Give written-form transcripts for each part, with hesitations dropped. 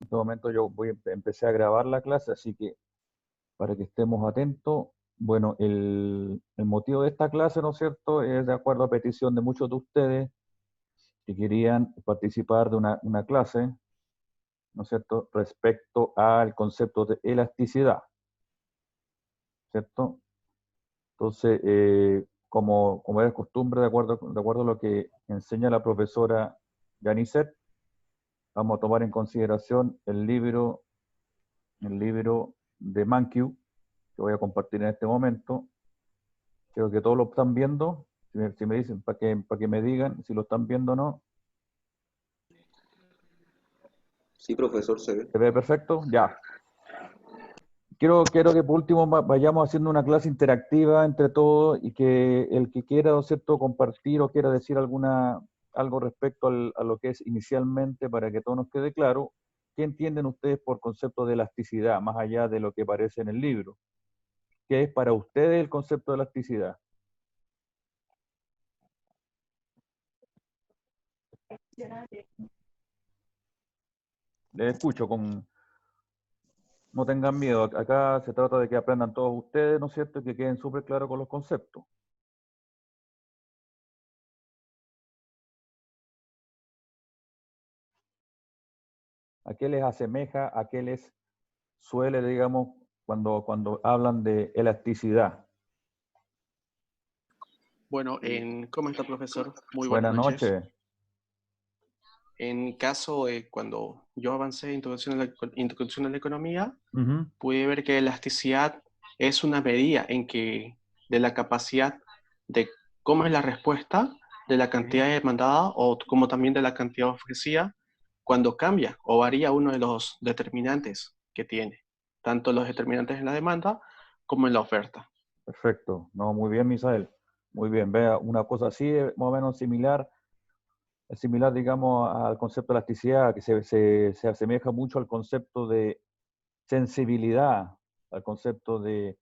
este momento yo empecé a grabar la clase, así que para que estemos atentos. Bueno, el motivo de esta clase, ¿no es cierto?, es de acuerdo a petición de muchos de ustedes que querían participar de una clase, ¿no es cierto?, respecto al concepto de elasticidad, ¿cierto? Entonces, como es costumbre, de acuerdo a lo que enseña la profesora Janicet, vamos a tomar en consideración el libro de Mankiw, que voy a compartir en este momento. Creo que todos lo están viendo. Si me dicen, para que me digan si lo están viendo o no. Sí, profesor, se ve. ¿Se ve perfecto? Ya. Quiero que por último vayamos haciendo una clase interactiva entre todos y que el que quiera, ¿no es cierto?, compartir o quiera decir algo respecto a lo que es inicialmente, para que todo nos quede claro. ¿Qué entienden ustedes por concepto de elasticidad, más allá de lo que aparece en el libro? ¿Qué es para ustedes el concepto de elasticidad? Les escucho no tengan miedo. Acá se trata de que aprendan todos ustedes, ¿no es cierto?, y que queden súper claros con los conceptos. ¿A qué les asemeja, a qué les suele, digamos, cuando hablan de elasticidad? Bueno, ¿cómo está, profesor? Muy buenas Buenas noches. noches. En caso de cuando yo avancé en introducción a la economía, Ujú. pude ver que elasticidad es una medida de la capacidad de cómo es la respuesta de la cantidad demandada o como también de la cantidad ofrecida cuando cambia o varía uno de los determinantes que tiene, tanto los determinantes en la demanda como en la oferta. Perfecto. No, muy bien, Misael. Muy bien. Vea, una cosa así, más o menos similar, digamos, al concepto de elasticidad, que se asemeja mucho al concepto de sensibilidad, al concepto de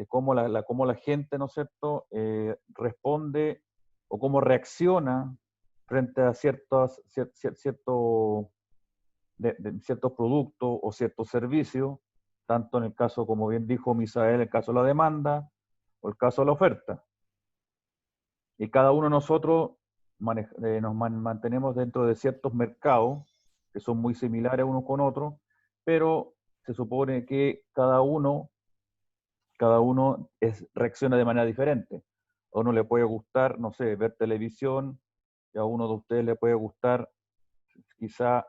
cómo la gente, ¿no es cierto?, responde o cómo reacciona frente a ciertos productos o ciertos servicios, tanto en el caso, como bien dijo Misael, el caso de la demanda o el caso de la oferta. Y cada uno de nosotros nos mantenemos dentro de ciertos mercados que son muy similares unos con otros, pero se supone que cada uno reacciona de manera diferente. A uno le puede gustar, no sé, ver televisión, y a uno de ustedes le puede gustar quizá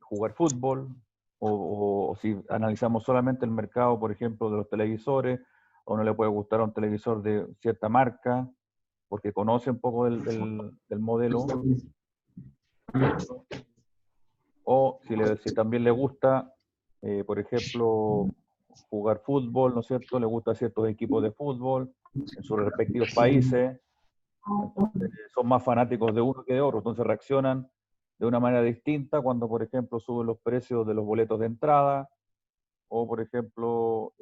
jugar fútbol, o si analizamos solamente el mercado, por ejemplo, de los televisores, a uno le puede gustar un televisor de cierta marca, porque conoce un poco del modelo, ¿cierto? O si también le gusta, por ejemplo, jugar fútbol, ¿no es cierto? Le gusta ciertos equipos de fútbol en sus respectivos países, entonces son más fanáticos de uno que de otro, entonces reaccionan de una manera distinta cuando, por ejemplo, suben los precios de los boletos de entrada, o, por ejemplo,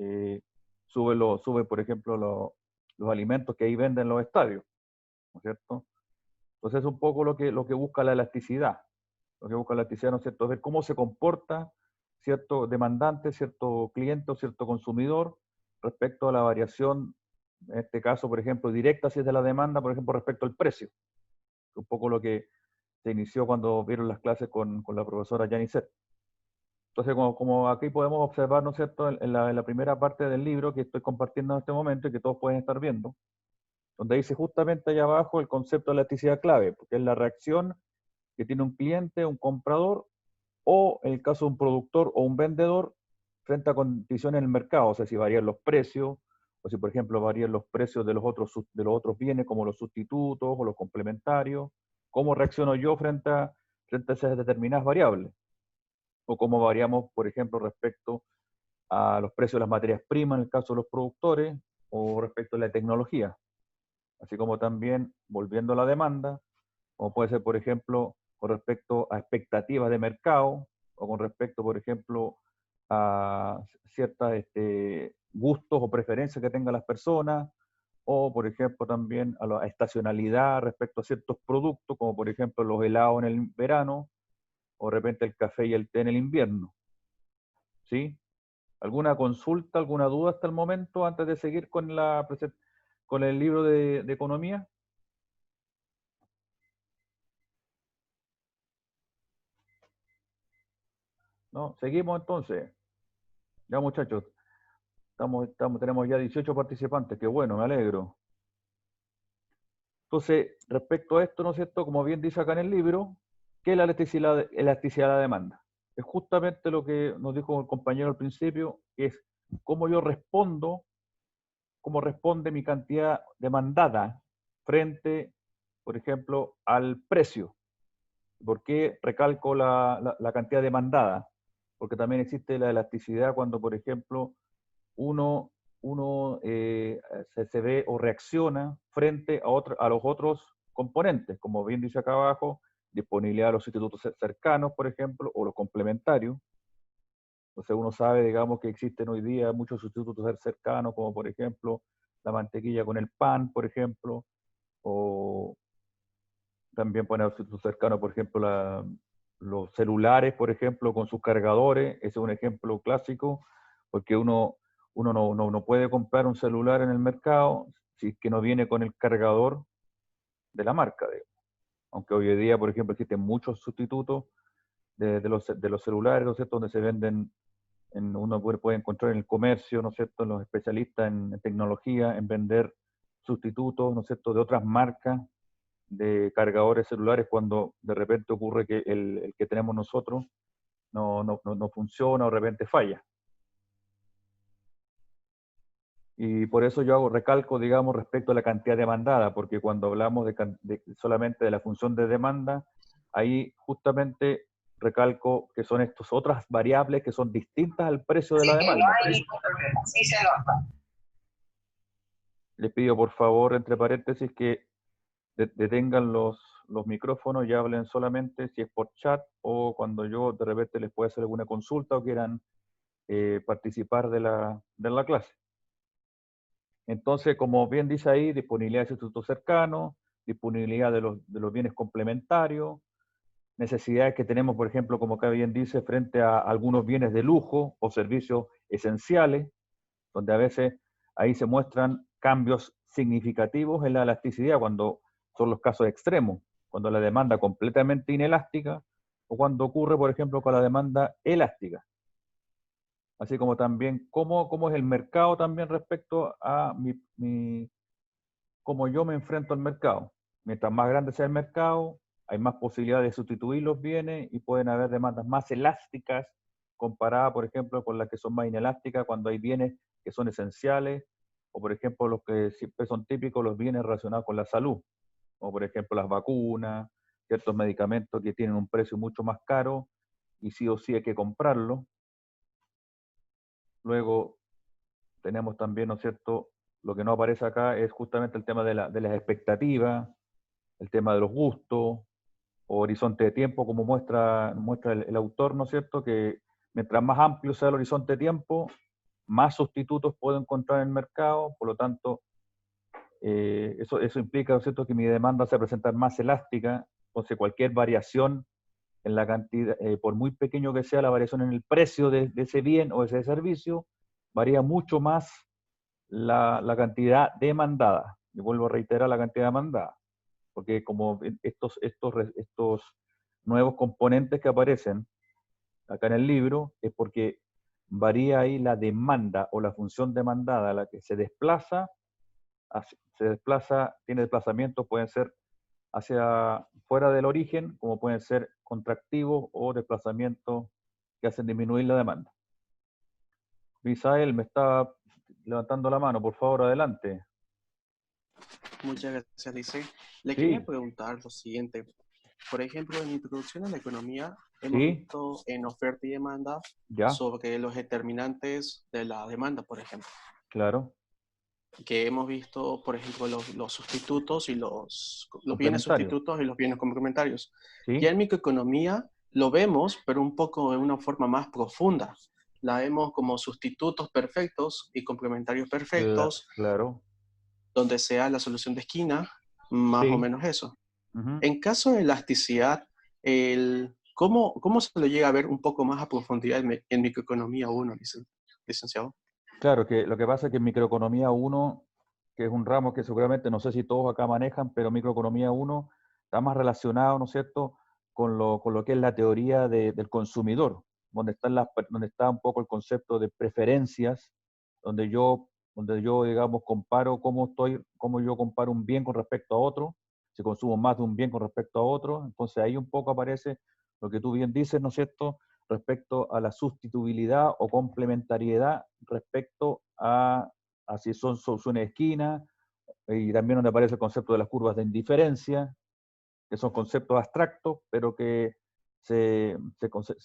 sube, por ejemplo, los alimentos que ahí venden en los estadios, ¿no es cierto? Entonces es un poco lo que busca la elasticidad. Lo que busca la elasticidad, ¿no es cierto?, es ver cómo se comporta cierto demandante, cierto cliente o cierto consumidor respecto a la variación, en este caso, por ejemplo, directa, si es de la demanda, por ejemplo, respecto al precio. Un poco lo que se inició cuando vieron las clases con la profesora Janicet. Entonces, como aquí podemos observar, ¿no es cierto?, en la primera parte del libro que estoy compartiendo en este momento y que todos pueden estar viendo, donde dice justamente allá abajo el concepto de elasticidad clave, porque es la reacción que tiene un cliente, un comprador, o en el caso de un productor o un vendedor, frente a condiciones en el mercado, o sea, si varían los precios, o si, por ejemplo, varían los precios de los otros bienes, como los sustitutos o los complementarios, cómo reacciono yo frente a esas determinadas variables, o cómo variamos, por ejemplo, respecto a los precios de las materias primas en el caso de los productores, o respecto a la tecnología, así como también, volviendo a la demanda, como puede ser, por ejemplo, con respecto a expectativas de mercado, o con respecto, por ejemplo, a ciertos gustos o preferencias que tengan las personas, o, por ejemplo, también a la estacionalidad respecto a ciertos productos, como por ejemplo los helados en el verano, o de repente el café y el té en el invierno. ¿Sí? ¿Alguna consulta, alguna duda hasta el momento antes de seguir con con el libro de economía? ¿No? Seguimos entonces. Ya muchachos, tenemos ya 18 participantes, qué bueno, me alegro. Entonces, respecto a esto, ¿no es cierto? Como bien dice acá en el libro, ¿qué es la elasticidad de la demanda? Es justamente lo que nos dijo el compañero al principio, que es cómo yo respondo, cómo responde mi cantidad demandada frente, por ejemplo, al precio. ¿Por qué recalco la cantidad demandada? Porque también existe la elasticidad cuando, por ejemplo, uno, uno se ve o reacciona frente a los otros componentes, como bien dice acá abajo, disponibilidad de los sustitutos cercanos, por ejemplo, o los complementarios. Entonces uno sabe, digamos, que existen hoy día muchos sustitutos cercanos, como por ejemplo la mantequilla con el pan, por ejemplo, o también poner sustitutos cercanos, por ejemplo, los celulares, por ejemplo, con sus cargadores. Ese es un ejemplo clásico, porque uno no puede comprar un celular en el mercado si es que no viene con el cargador de la marca. Aunque hoy en día, por ejemplo, existen muchos sustitutos de los celulares, ¿no es cierto?, donde se venden, uno puede encontrar en el comercio, ¿no es cierto?, los especialistas en tecnología, en vender sustitutos, ¿no es cierto?, de otras marcas de cargadores celulares cuando de repente ocurre que el que tenemos nosotros no funciona o de repente falla. Y por eso yo recalco, digamos, respecto a la cantidad demandada, porque cuando hablamos solamente de la función de demanda, ahí justamente recalco que son estas otras variables que son distintas al precio de la demanda. Les pido por favor, entre paréntesis, que detengan los micrófonos y hablen solamente si es por chat o cuando yo de repente les pueda hacer alguna consulta o quieran participar de la clase. Entonces, como bien dice ahí, disponibilidad de sustitutos cercanos, disponibilidad de los bienes complementarios, necesidades que tenemos, por ejemplo, como acá bien dice, frente a algunos bienes de lujo o servicios esenciales, donde a veces ahí se muestran cambios significativos en la elasticidad cuando son los casos extremos, cuando la demanda completamente inelástica o cuando ocurre, por ejemplo, con la demanda elástica. Así como también cómo es el mercado también respecto a cómo yo me enfrento al mercado. Mientras más grande sea el mercado, hay más posibilidades de sustituir los bienes y pueden haber demandas más elásticas comparadas, por ejemplo, con las que son más inelásticas cuando hay bienes que son esenciales o, por ejemplo, los que siempre son típicos, los bienes relacionados con la salud, como por ejemplo las vacunas, ciertos medicamentos que tienen un precio mucho más caro y sí o sí hay que comprarlo. Luego tenemos también, ¿no es cierto?, lo que no aparece acá es justamente el tema de las expectativas, el tema de los gustos, o horizonte de tiempo, como muestra el autor, ¿no es cierto?, que mientras más amplio sea el horizonte de tiempo, más sustitutos puedo encontrar en el mercado, por lo tanto, eso implica, ¿no es cierto?, que mi demanda se presenta más elástica, entonces cualquier variación en la cantidad, por muy pequeño que sea la variación en el precio de ese bien o ese servicio, varía mucho más la cantidad demandada. Y vuelvo a reiterar la cantidad demandada, porque como estos nuevos componentes que aparecen acá en el libro, es porque varía ahí la demanda o la función demandada, la que se desplaza, tiene desplazamientos, pueden ser hacia fuera del origen, como pueden ser contractivos o desplazamientos que hacen disminuir la demanda. Misael me está levantando la mano, por favor, adelante. Muchas gracias, Lice. Le Sí. quería preguntar lo siguiente. Por ejemplo, en Introducción a la Economía hemos Sí. visto en oferta y demanda Ya, sobre los determinantes de la demanda, por ejemplo. claro. Que hemos visto, por ejemplo, los sustitutos y los bienes Complementario. sustitutos y los bienes complementarios. Sí. Ya en microeconomía lo vemos, pero un poco de una forma más profunda. La vemos como sustitutos perfectos y complementarios perfectos, Claro. donde sea la solución de esquina, más Sí. o menos eso. Ujú. En caso de elasticidad, ¿Cómo se lo llega a ver un poco más a profundidad en microeconomía 1, licenciado? Claro, que lo que pasa es que en microeconomía 1, que es un ramo que seguramente no sé si todos acá manejan, pero microeconomía 1 está más relacionado, ¿no es cierto?, con lo que es la teoría del consumidor, donde está un poco el concepto de preferencias, donde yo digamos, comparo cómo yo comparo un bien con respecto a otro, si consumo más de un bien con respecto a otro. Entonces ahí un poco aparece lo que tú bien dices, ¿no es cierto?, respecto a la sustituibilidad o complementariedad respecto a si son soluciones de esquina, y también donde aparece el concepto de las curvas de indiferencia, que son conceptos abstractos, pero que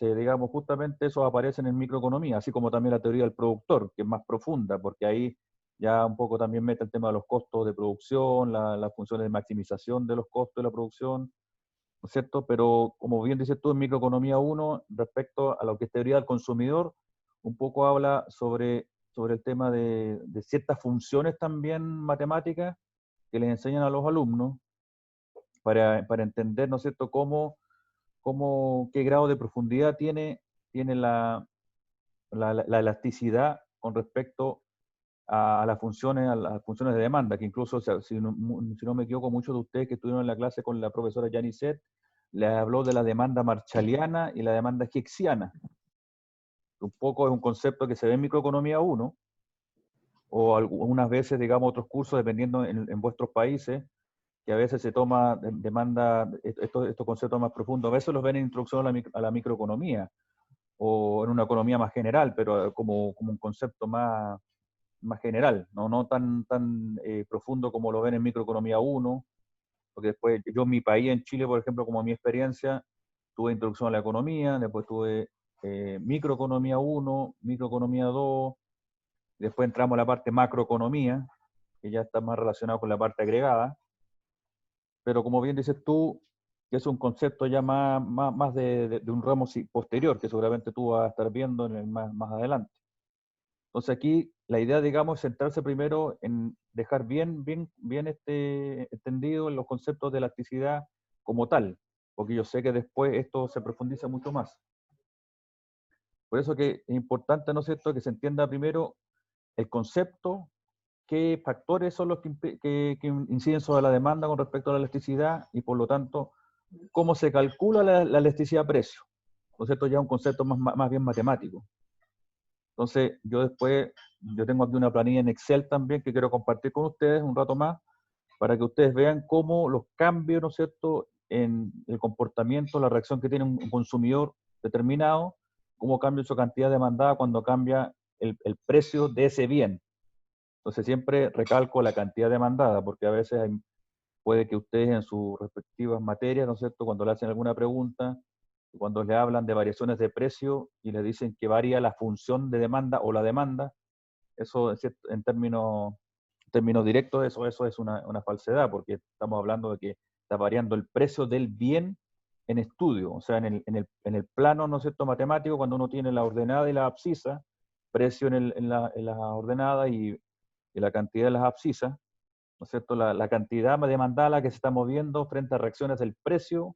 digamos, justamente esos aparecen en microeconomía, así como también la teoría del productor, que es más profunda, porque ahí ya un poco también mete el tema de los costos de producción, las funciones de maximización de los costos de la producción, ¿no es cierto? Pero como bien dices tú en Microeconomía 1, respecto a lo que es teoría del consumidor, un poco habla sobre el tema de ciertas funciones también matemáticas que les enseñan a los alumnos para entender, ¿no es cierto?, qué grado de profundidad tiene la elasticidad con respecto a a las funciones de demanda, que incluso, o sea, si no me equivoco, muchos de ustedes que estuvieron en la clase con la profesora Janicet, les habló de la demanda marshalliana y la demanda hicksiana. Un poco es un concepto que se ve en Microeconomía 1, o algunas veces, digamos, otros cursos, dependiendo en vuestros países, que a veces se toma demanda, estos conceptos más profundos, a veces los ven en introducción a la microeconomía, o en una economía más general, pero como un concepto más general, no tan profundo como lo ven en Microeconomía 1, porque después yo en mi país, en Chile, por ejemplo, como mi experiencia, tuve introducción a la economía, después tuve Microeconomía 1, Microeconomía 2, después entramos a la parte macroeconomía, que ya está más relacionado con la parte agregada, pero como bien dices tú, que es un concepto ya más de un ramo posterior, que seguramente tú vas a estar viendo más adelante. Entonces aquí la idea, digamos, es centrarse primero en dejar bien entendido en los conceptos de elasticidad como tal, porque yo sé que después esto se profundiza mucho más. Por eso que es importante, ¿no es cierto?, que se entienda primero el concepto, qué factores son los que inciden sobre la demanda con respecto a la elasticidad y por lo tanto, cómo se calcula la elasticidad a precio. ¿No es cierto? Ya un concepto más bien matemático. Entonces, yo tengo aquí una planilla en Excel también que quiero compartir con ustedes un rato más para que ustedes vean cómo los cambios, ¿no es cierto?, en el comportamiento, la reacción que tiene un consumidor determinado, cómo cambia su cantidad demandada cuando cambia el precio de ese bien. Entonces, siempre recalco la cantidad demandada, porque a veces puede que ustedes en sus respectivas materias, ¿no es cierto?, cuando le hacen alguna pregunta, cuando le hablan de variaciones de precio y le dicen que varía la función de demanda o la demanda, eso en términos directos, eso es una falsedad, porque estamos hablando de que está variando el precio del bien en estudio, o sea, en el plano, ¿no es cierto?, matemático, cuando uno tiene la ordenada y la abscisa, precio en la ordenada y la cantidad de las abscisas, ¿no es cierto?, la cantidad demandada a la que se está moviendo frente a reacciones del precio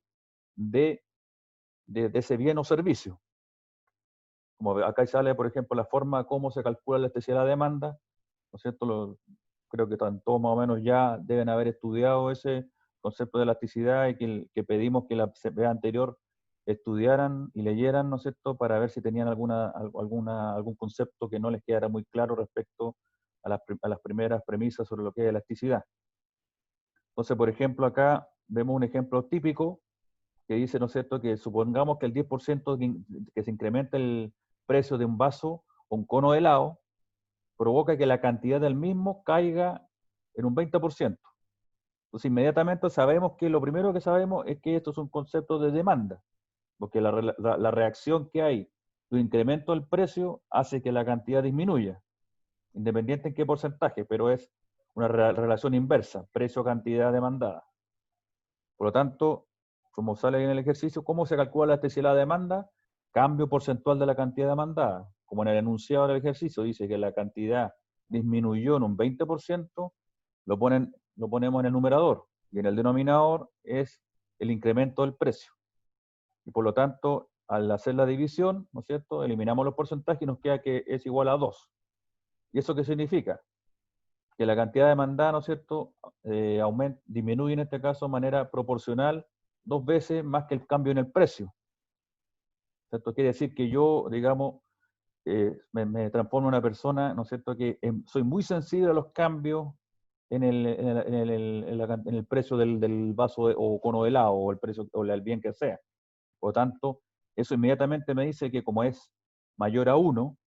de ese bien o servicio. Como acá sale, por ejemplo, la forma cómo se calcula la elasticidad de la demanda, ¿no es cierto? Creo que todos más o menos ya deben haber estudiado ese concepto de elasticidad y que pedimos que la CPE anterior estudiaran y leyeran, ¿no es cierto?, para ver si tenían algún concepto que no les quedara muy claro respecto a las primeras premisas sobre lo que es elasticidad. Entonces, por ejemplo, acá vemos un ejemplo típico que dice, ¿no es cierto?, que supongamos que el 10% que se incrementa el precio de un vaso o un cono de helado provoca que la cantidad del mismo caiga en un 20%. Entonces, inmediatamente sabemos que lo primero que sabemos es que esto es un concepto de demanda, porque la reacción que hay de un incremento del precio hace que la cantidad disminuya, independiente en qué porcentaje, pero es una relación inversa, precio-cantidad demandada. Por lo tanto, como sale en el ejercicio, ¿cómo se calcula la elasticidad de la demanda? Cambio porcentual de la cantidad demandada. Como en el enunciado del ejercicio dice que la cantidad disminuyó en un 20%, lo ponemos en el numerador. Y en el denominador es el incremento del precio. Y por lo tanto, al hacer la división, ¿no es cierto?, eliminamos los porcentajes y nos queda que es igual a 2. ¿Y eso qué significa? Que la cantidad demandada, ¿no es cierto?, disminuye en este caso de manera proporcional 2 veces más que el cambio en el precio. Esto quiere decir que yo, digamos, me transformo en una persona, ¿no es cierto?, que soy muy sensible a los cambios en el precio del vaso o cono de helado, o el precio o el bien que sea. Por lo tanto, eso inmediatamente me dice que como es mayor a 1,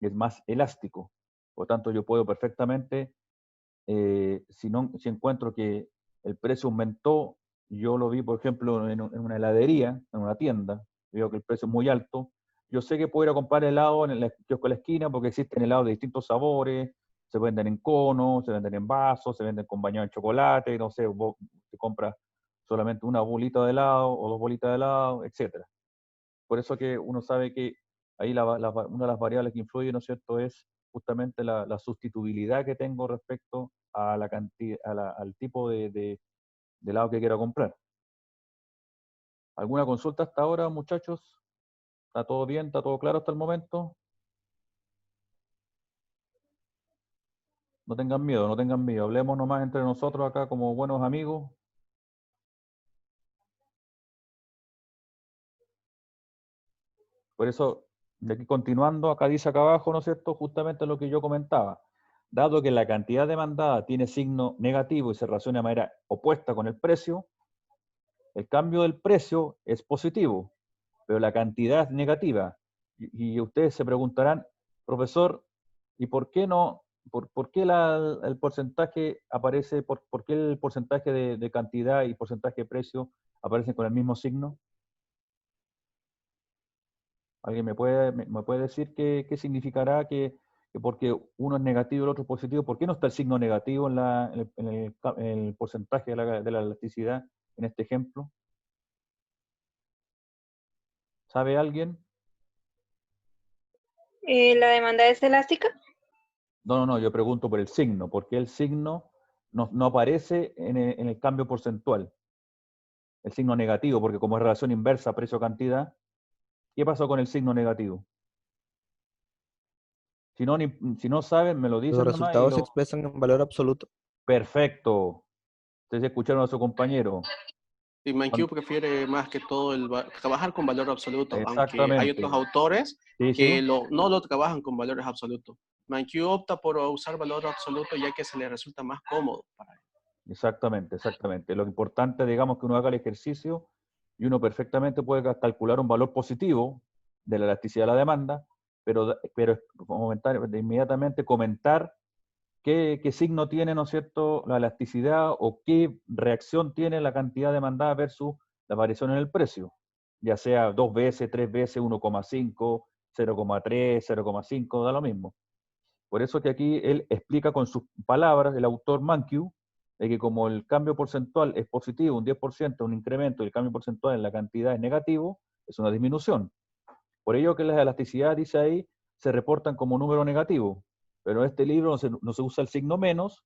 es más elástico. Por lo tanto, yo puedo perfectamente, si encuentro que el precio aumentó, yo lo vi, por ejemplo, en una heladería, en una tienda, veo que el precio es muy alto, yo sé que puedo ir a comprar helado en el kiosco de la esquina porque existen helados de distintos sabores, se venden en conos, se venden en vasos, se venden con bañado en chocolate, no sé, vos te compras solamente una bolita de helado o 2 bolitas de helado, etcétera. Por eso que uno sabe que ahí una de las variables que influye, ¿no es cierto?, es justamente la sustituibilidad que tengo respecto a la cantidad, al tipo de helado que quiero comprar. ¿Alguna consulta hasta ahora, muchachos? ¿Está todo bien? ¿Está todo claro hasta el momento? No tengan miedo, no tengan miedo. Hablemos nomás entre nosotros acá como buenos amigos. Por eso, de aquí continuando, acá dice acá abajo, ¿no es cierto?, justamente lo que yo comentaba. Dado que la cantidad demandada tiene signo negativo y se relaciona de manera opuesta con el precio, el cambio del precio es positivo, pero la cantidad es negativa. Y ustedes se preguntarán, profesor, ¿y por qué no, por qué el porcentaje aparece, por qué el porcentaje de cantidad y porcentaje de precio aparecen con el mismo signo? ¿Alguien me puede decir qué significará que porque uno es negativo y el otro es positivo? ¿Por qué no está el signo negativo en el porcentaje de la elasticidad en este ejemplo? ¿Sabe alguien? ¿La demanda es elástica? No, yo pregunto por el signo. ¿Por qué el signo no aparece en el cambio porcentual? El signo negativo, porque como es relación inversa precio-cantidad, ¿qué pasó con el signo negativo? Si no saben, me lo Los dicen nomás y resultados se lo... expresan en valor absoluto. Perfecto. Ustedes escucharon a su compañero. Y ManQ prefiere más que todo trabajar con valor absoluto, aunque hay Exactamente. otros autores Sí, que sí. no lo trabajan con valores absolutos. ManQ opta por usar valor absoluto ya que se le resulta más cómodo para él. Exactamente, exactamente. Lo importante, digamos, que uno haga el ejercicio y uno perfectamente puede calcular un valor positivo de la elasticidad de la demanda, pero inmediatamente comentar qué signo tiene, ¿no es cierto?, la elasticidad o qué reacción tiene la cantidad demandada versus la variación en el precio, ya sea 2 veces, 3 veces, 1,5, 0,3, 0,5, da lo mismo. Por eso que aquí él explica con sus palabras, el autor Mankiw, de que como el cambio porcentual es positivo, un 10%, un incremento, y el cambio porcentual en la cantidad es negativo, es una disminución. Por ello que las elasticidades, dice ahí, se reportan como número negativo, pero en este libro no se usa el signo menos,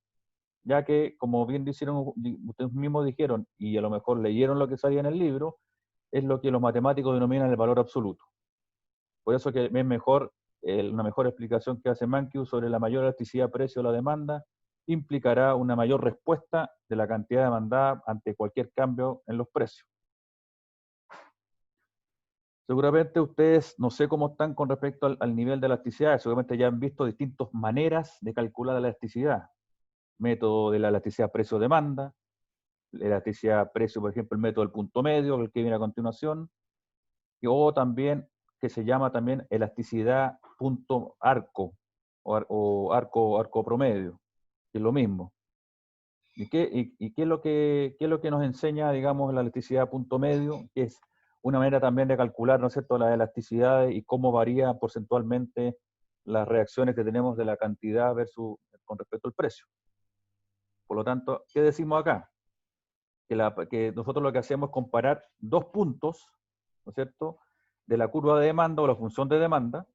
ya que, como bien ustedes mismos dijeron, y a lo mejor leyeron lo que salía en el libro, es lo que los matemáticos denominan el valor absoluto. Por eso que es mejor, una mejor explicación que hace Mankiw sobre la mayor elasticidad precio de la demanda implicará una mayor respuesta de la cantidad demandada ante cualquier cambio en los precios. Seguramente ustedes, no sé cómo están con respecto al nivel de elasticidad, seguramente ya han visto distintas maneras de calcular la elasticidad. Método de la elasticidad precio-demanda, la elasticidad precio, por ejemplo, el método del punto medio, el que viene a continuación, o también, que se llama también elasticidad punto arco, o arco promedio, que es lo mismo. ¿Y qué es lo que nos enseña, digamos, la elasticidad punto medio? Que es una manera también de calcular, ¿no es cierto?, las elasticidades y cómo varía porcentualmente las reacciones que tenemos de la cantidad con respecto al precio. Por lo tanto, ¿qué decimos acá? Que nosotros lo que hacemos es comparar dos puntos, ¿no es cierto?, de la curva de demanda o la función de demanda,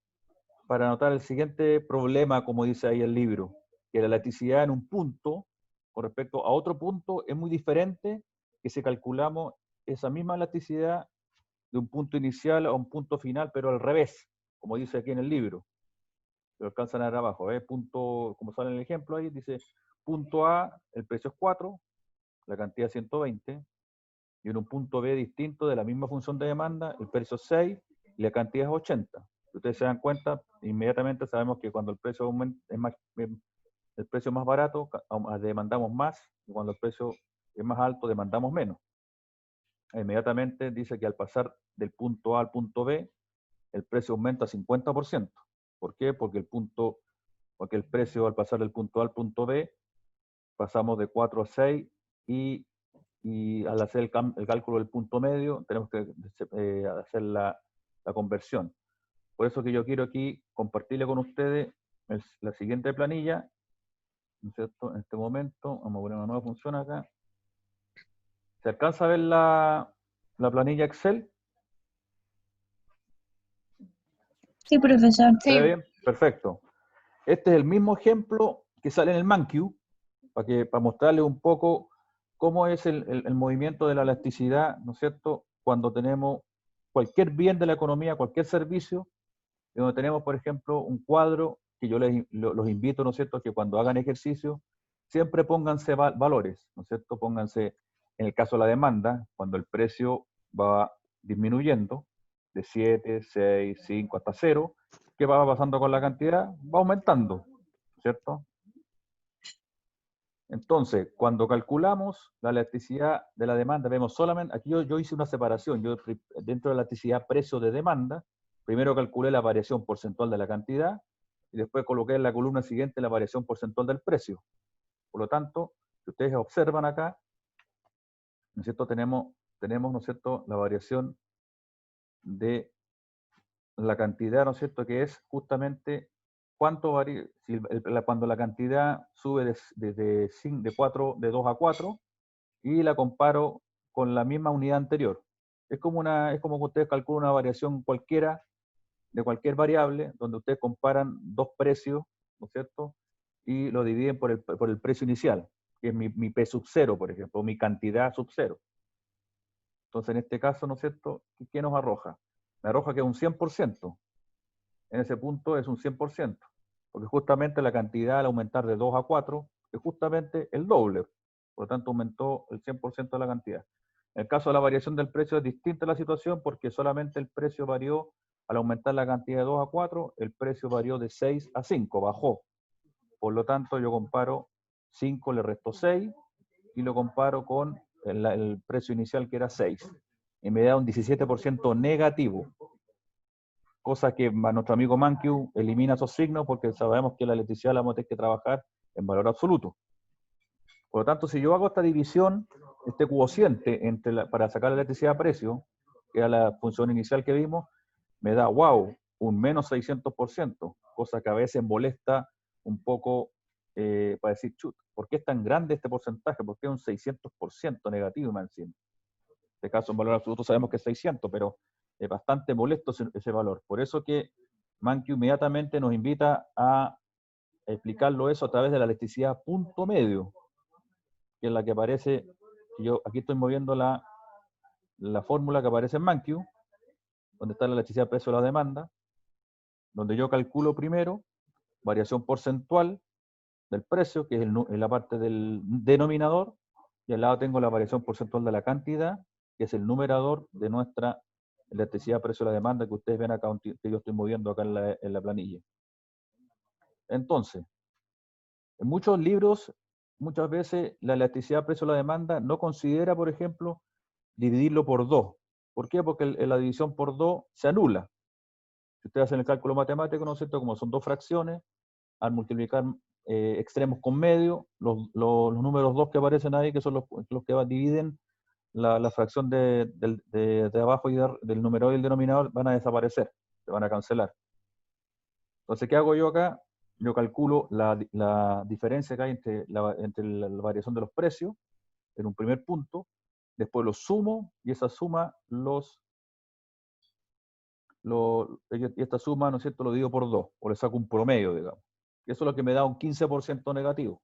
para anotar el siguiente problema, como dice ahí el libro, que la elasticidad en un punto con respecto a otro punto es muy diferente que si calculamos esa misma elasticidad de un punto inicial a un punto final, pero al revés, como dice aquí en el libro. Lo alcanzan a ver abajo, punto, como sale en el ejemplo ahí, dice punto A, el precio es 4, la cantidad es 120, y en un punto B distinto de la misma función de demanda, el precio es 6 y la cantidad es 80. Si ustedes se dan cuenta, inmediatamente sabemos que cuando el precio es más, el precio más barato, demandamos más, y cuando el precio es más alto, demandamos menos. Inmediatamente dice que al pasar del punto A al punto B, el precio aumenta 50%. ¿Por qué? Porque el precio al pasar del punto A al punto B, pasamos de 4 a 6 y al hacer el cálculo del punto medio, tenemos que hacer la conversión. Por eso que yo quiero aquí compartirle con ustedes la siguiente planilla, ¿no es cierto? En este momento, vamos a poner una nueva función acá. ¿Se alcanza a ver la planilla Excel? Sí, profesor. ¿Se ve bien? Perfecto. Este es el mismo ejemplo que sale en el ManQ, para mostrarles un poco cómo es el movimiento de la elasticidad, ¿no es cierto?, cuando tenemos cualquier bien de la economía, cualquier servicio, donde tenemos, por ejemplo, un cuadro que yo los invito, ¿no es cierto?, que cuando hagan ejercicio, siempre pónganse valores, ¿no es cierto?, pónganse, en el caso de la demanda, cuando el precio va disminuyendo, de 7, 6, 5 hasta 0, ¿qué va pasando con la cantidad? Va aumentando, ¿cierto? Entonces, cuando calculamos la elasticidad de la demanda, vemos solamente, aquí yo hice una separación, yo dentro de la elasticidad precio de demanda, primero calculé la variación porcentual de la cantidad y después coloqué en la columna siguiente la variación porcentual del precio. Por lo tanto, si ustedes observan acá, ¿no es cierto? Tenemos, ¿no es cierto?, la variación de la cantidad, ¿no es cierto?, que es justamente cuánto varía, cuando la cantidad sube de 2 a 4 y la comparo con la misma unidad anterior. Es como que ustedes calculan una variación cualquiera de cualquier variable, donde ustedes comparan dos precios, ¿no es cierto?, y lo dividen por el precio inicial, que es mi P sub 0, por ejemplo, o mi cantidad sub 0. Entonces, en este caso, ¿no es cierto?, ¿qué nos arroja? Me arroja que es un 100%. En ese punto es un 100%, porque justamente la cantidad al aumentar de 2 a 4 es justamente el doble. Por lo tanto, aumentó el 100% de la cantidad. En el caso de la variación del precio es distinta la situación porque solamente el precio varió, al aumentar la cantidad de 2 a 4, el precio varió de 6 a 5, bajó. Por lo tanto, yo comparo 5, le resto 6 y lo comparo con el precio inicial que era 6. Y me da un 17% negativo. Cosa que nuestro amigo ManQ elimina esos signos porque sabemos que la electricidad la vamos a tener que trabajar en valor absoluto. Por lo tanto, si yo hago esta división, este cociente para sacar la electricidad a precio, que era la función inicial que vimos, me da, wow, un menos 600%, cosa que a veces molesta un poco para decir, chut, ¿por qué es tan grande este porcentaje? ¿Por qué es un 600% negativo más encima? En este caso, en valor absoluto sabemos que es 600, pero es bastante molesto ese valor. Por eso que ManQ inmediatamente nos invita a explicarlo eso a través de la electricidad punto medio, que es la que aparece, yo aquí estoy moviendo la fórmula que aparece en ManQ, donde está la electricidad precio de la demanda, donde yo calculo primero variación porcentual del precio, que es en la parte del denominador, y al lado tengo la variación porcentual de la cantidad, que es el numerador de nuestra electricidad precio de la demanda que ustedes ven acá, que yo estoy moviendo acá en la planilla. Entonces, en muchos libros, muchas veces la electricidad precio de la demanda no considera, por ejemplo, dividirlo por 2. ¿Por qué? Porque la división por 2 se anula. Si ustedes hacen el cálculo matemático, ¿no es cierto? Como son dos fracciones, al multiplicar extremos con medio, los números 2 que aparecen ahí, que son los que dividen la fracción de abajo y del numerador y el denominador, van a desaparecer, se van a cancelar. Entonces, ¿qué hago yo acá? Yo calculo la diferencia que hay entre la variación de los precios en un primer punto, después los sumo y esa suma y esta suma, ¿no es cierto?, lo divido por 2, o le saco un promedio, digamos. Y eso es lo que me da un 15% negativo.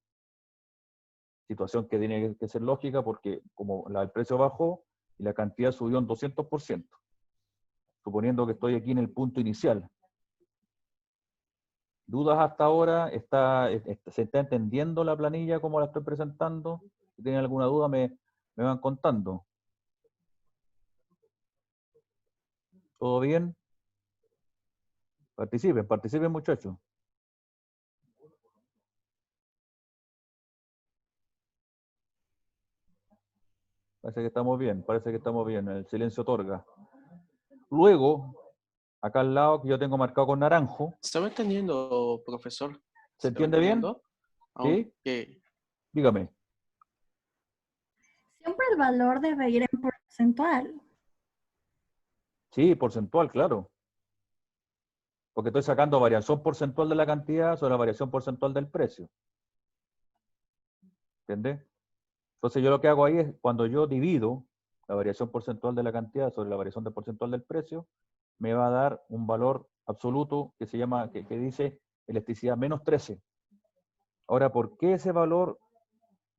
Situación que tiene que ser lógica porque como el precio bajó y la cantidad subió un 200%. suponiendo que estoy aquí en el punto inicial. ¿Dudas hasta ahora? ¿Se está entendiendo la planilla como la estoy presentando? Si tienen alguna duda, me van contando. ¿Todo bien? Participen muchachos. Parece que estamos bien. El silencio otorga. Luego, acá al lado, que yo tengo marcado con naranjo. ¿Se va entendiendo, profesor? ¿Se va entiende bien? entendiendo? ¿Sí? Aunque Dígame. Siempre el valor debe ir en porcentual. Sí, porcentual, claro. Porque estoy sacando variación porcentual de la cantidad sobre la variación porcentual del precio. ¿Entiendes? Entonces yo lo que hago ahí es, cuando yo divido la variación porcentual de la cantidad sobre la variación porcentual del precio, me va a dar un valor absoluto que se llama, que dice elasticidad menos 13. Ahora, ¿por qué ese valor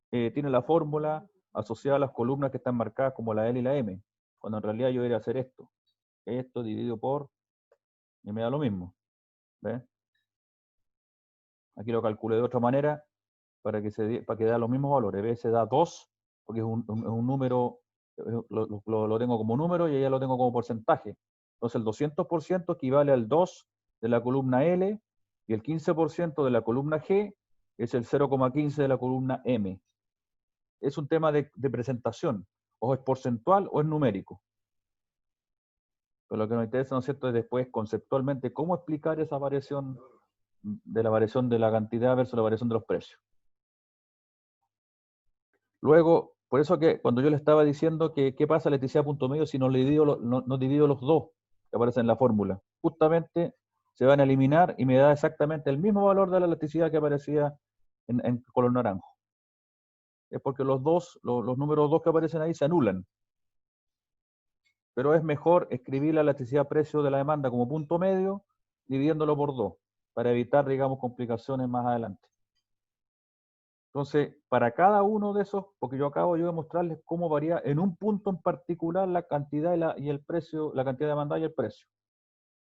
tiene la fórmula asociada a las columnas que están marcadas como la L y la M? Cuando en realidad yo debería hacer esto. Esto dividido por, y me da lo mismo. ¿Ves? Aquí lo calculé de otra manera para que dé los mismos valores. ¿Ves? Se da 2, porque es un número, lo tengo como número y ya lo tengo como porcentaje. Entonces el 200% equivale al 2 de la columna L y el 15% de la columna G es el 0,15 de la columna M. Es un tema de presentación. O es porcentual o es numérico. Pero lo que nos interesa, ¿no es cierto?, es después conceptualmente cómo explicar esa variación de la cantidad versus la variación de los precios. Luego, por eso que cuando yo le estaba diciendo que qué pasa a elasticidad punto medio si no divido los dos que aparecen en la fórmula. Justamente se van a eliminar y me da exactamente el mismo valor de la elasticidad que aparecía en color naranjo. Es porque los números 2 que aparecen ahí se anulan. Pero es mejor escribir la elasticidad precio de la demanda como punto medio, dividiéndolo por 2, para evitar, digamos, complicaciones más adelante. Entonces, para cada uno de esos, porque yo acabo de mostrarles cómo varía en un punto en particular la cantidad y el precio, la cantidad de demanda y el precio.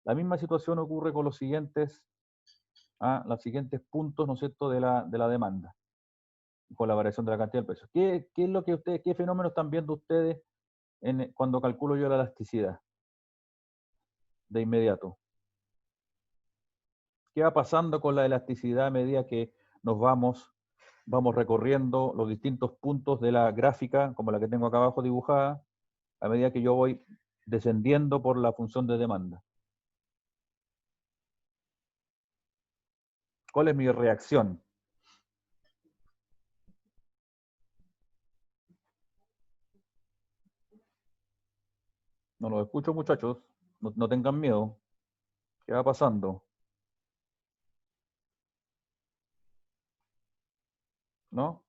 La misma situación ocurre con los siguientes puntos, ¿no es cierto?, de la demanda, con la variación de la cantidad del precio. ¿Qué fenómenos están viendo ustedes cuando calculo yo la elasticidad? De inmediato. ¿Qué va pasando con la elasticidad a medida que nos vamos recorriendo los distintos puntos de la gráfica, como la que tengo acá abajo dibujada, a medida que yo voy descendiendo por la función de demanda? ¿Cuál es mi reacción? No los escucho, muchachos. No tengan miedo. ¿Qué va pasando? ¿No?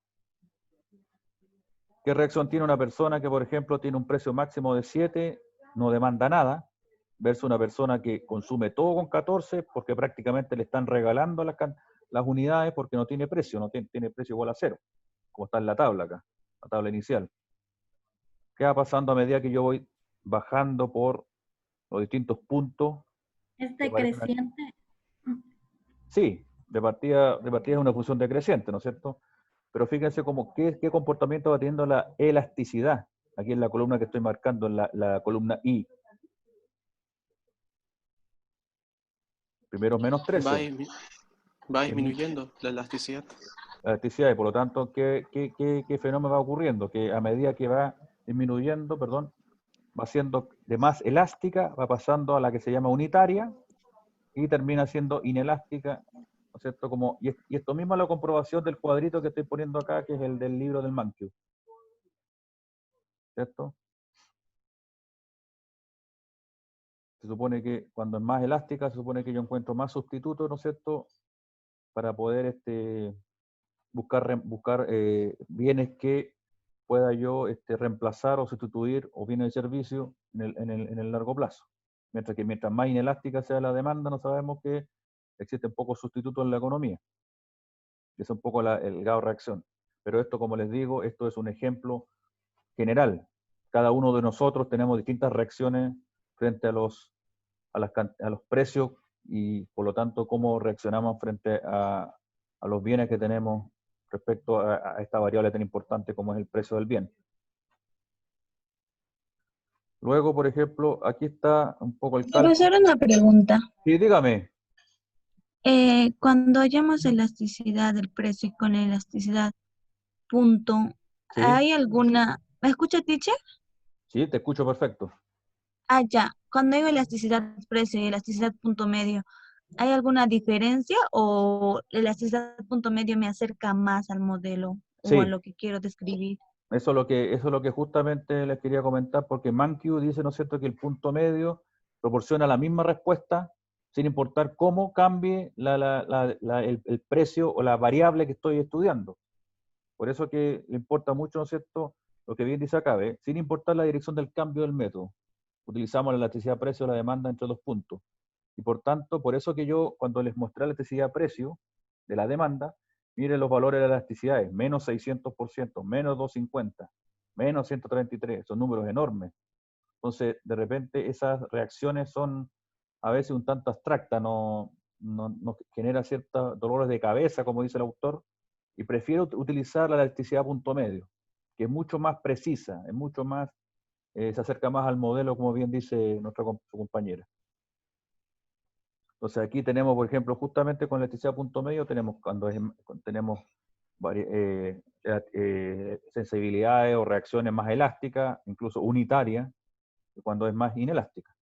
¿Qué reacción tiene una persona que, por ejemplo, tiene un precio máximo de 7, no demanda nada, versus una persona que consume todo con 14 porque prácticamente le están regalando las unidades porque no tiene precio, no tiene precio igual a 0, como está en la tabla acá, la tabla inicial? ¿Qué va pasando a medida que yo voy bajando por los distintos puntos? Es decreciente. Sí, de partida es una función decreciente, ¿no es cierto? Pero fíjense qué comportamiento va teniendo la elasticidad, aquí en la columna que estoy marcando, en la columna I. Primero menos 13. va disminuyendo la elasticidad. La elasticidad, y por lo tanto, ¿qué fenómeno va ocurriendo? Que a medida que va disminuyendo, va siendo de más elástica, va pasando a la que se llama unitaria y termina siendo inelástica, ¿no es cierto? Y esto mismo es la comprobación del cuadrito que estoy poniendo acá, que es el del libro del Mankiw, ¿cierto? Se supone que cuando es más elástica, se supone que yo encuentro más sustitutos, ¿no es cierto?, para poder buscar bienes que pueda yo reemplazar o sustituir, o bienes de servicio en el largo plazo. Mientras más inelástica sea la demanda, no sabemos que existen pocos sustitutos en la economía. Es un poco el grado de reacción. Pero esto, como les digo, esto es un ejemplo general. Cada uno de nosotros tenemos distintas reacciones frente a los a los precios y por lo tanto cómo reaccionamos frente a los bienes que tenemos respecto a esta variable tan importante como es el precio del bien. Luego, por ejemplo, aquí está un poco el cálculo. Profesor, una pregunta. Sí, dígame. Cuando hallamos elasticidad del precio y con elasticidad punto, Sí. ¿hay alguna... ¿Me escucha, teacher? Sí, te escucho perfecto. Ah, ya. Cuando digo elasticidad del precio y elasticidad punto medio, ¿hay alguna diferencia o la elasticidad punto medio me acerca más al modelo o a Sí. lo que quiero describir? Eso es lo que justamente les quería comentar, porque ManQ dice, ¿no es cierto?, que el punto medio proporciona la misma respuesta sin importar cómo cambie el precio o la variable que estoy estudiando. Por eso que le importa mucho, ¿no es cierto?, lo que bien dice acá, ¿ve? Sin importar la dirección del cambio del método. Utilizamos la elasticidad-precio o la demanda entre dos puntos. Y por tanto, por eso que yo, cuando les mostré la elasticidad-precio de la demanda, miren los valores de la elasticidad, es menos 600%, menos 250, menos 133, son números enormes. Entonces, de repente, esas reacciones son a veces un tanto abstractas, no genera ciertos dolores de cabeza, como dice el autor, y prefiero utilizar la elasticidad punto medio, que es mucho más precisa, es mucho más, se acerca más al modelo, como bien dice nuestra compañera. Entonces aquí tenemos, por ejemplo, justamente con la elasticidad punto medio, tenemos sensibilidades o reacciones más elásticas, incluso unitarias, cuando es más inelástica.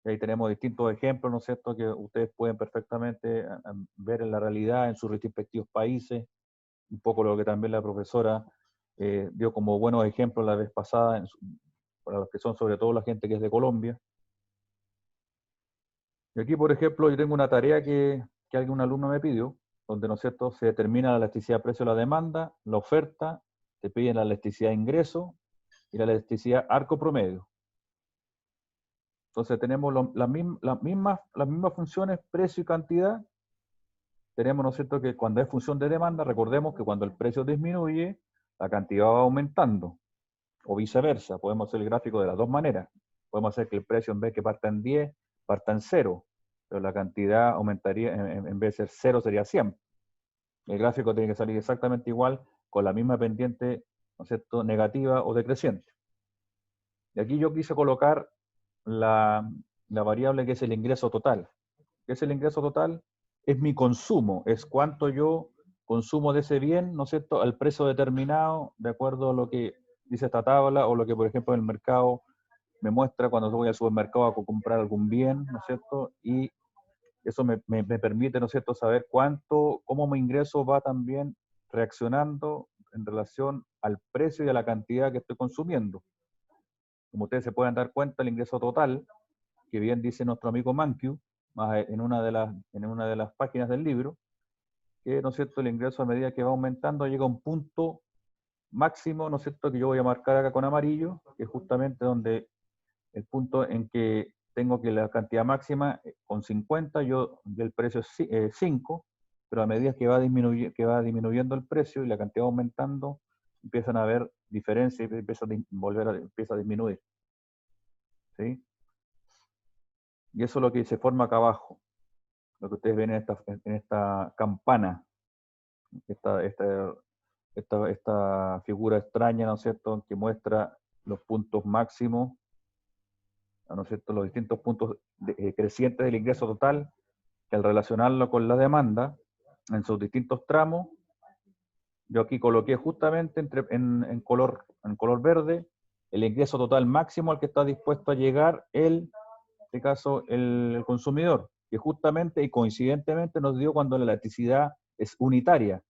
Y ahí tenemos distintos ejemplos, ¿no es cierto?, que ustedes pueden perfectamente ver en la realidad, en sus respectivos países, un poco lo que también la profesora dio como buenos ejemplos la vez pasada, para los que son sobre todo la gente que es de Colombia. Y aquí, por ejemplo, yo tengo una tarea que algún alumno me pidió, donde, ¿no es cierto?, se determina la elasticidad precio de la demanda, la oferta, te piden la elasticidad ingreso y la elasticidad arco promedio. Entonces tenemos las mismas funciones, precio y cantidad. Tenemos, ¿no es cierto?, que cuando es función de demanda, recordemos que cuando el precio disminuye, la cantidad va aumentando, o viceversa. Podemos hacer el gráfico de las dos maneras. Podemos hacer que el precio, en vez que parta en 10, parta en 0, pero la cantidad aumentaría, en vez de ser 0, sería 100. El gráfico tiene que salir exactamente igual, con la misma pendiente, ¿no es cierto?, negativa o decreciente. Y aquí yo quise colocar la variable que es el ingreso total. ¿Qué es el ingreso total? Es mi consumo, es cuánto yo consumo de ese bien, ¿no es cierto?, al precio determinado, de acuerdo a lo que dice esta tabla, o lo que, por ejemplo, en el mercado me muestra cuando voy al supermercado a comprar algún bien, ¿no es cierto? Y eso me permite, ¿no es cierto?, saber cómo mi ingreso va también reaccionando en relación al precio y a la cantidad que estoy consumiendo. Como ustedes se pueden dar cuenta, el ingreso total, que bien dice nuestro amigo ManQ, en una de las páginas del libro, que, ¿no es cierto?, el ingreso a medida que va aumentando llega a un punto máximo, ¿no es cierto?, que yo voy a marcar acá con amarillo, que es justamente donde el punto en que tengo que la cantidad máxima con 50, el precio es 5, pero a medida que va disminuyendo el precio y la cantidad va aumentando, empiezan a haber diferencias y empieza a disminuir. ¿Sí? Y eso es lo que se forma acá abajo, lo que ustedes ven en esta campana, esta figura extraña, ¿no es cierto?, que muestra los puntos máximos, ¿no es cierto?, los distintos puntos crecientes del ingreso total, que al relacionarlo con la demanda, en sus distintos tramos, yo aquí coloqué justamente en color verde el ingreso total máximo al que está dispuesto a llegar en este caso el consumidor, que justamente y coincidentemente nos dio cuando la elasticidad es unitaria,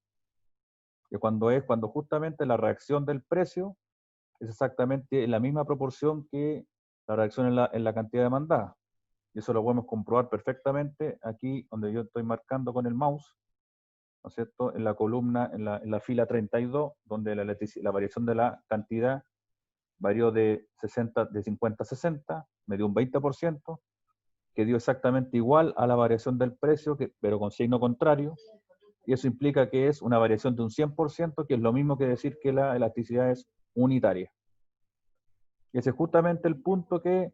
que cuando justamente la reacción del precio es exactamente en la misma proporción que la reacción en la cantidad demandada. Y eso lo podemos comprobar perfectamente aquí donde yo estoy marcando con el mouse, ¿no es cierto?, en la columna, en la fila 32, donde la variación de la cantidad varió de 50 a 60, me dio un 20%, que dio exactamente igual a la variación del precio, pero con signo contrario, y eso implica que es una variación de un 100%, que es lo mismo que decir que la elasticidad es unitaria. Y ese es justamente el punto que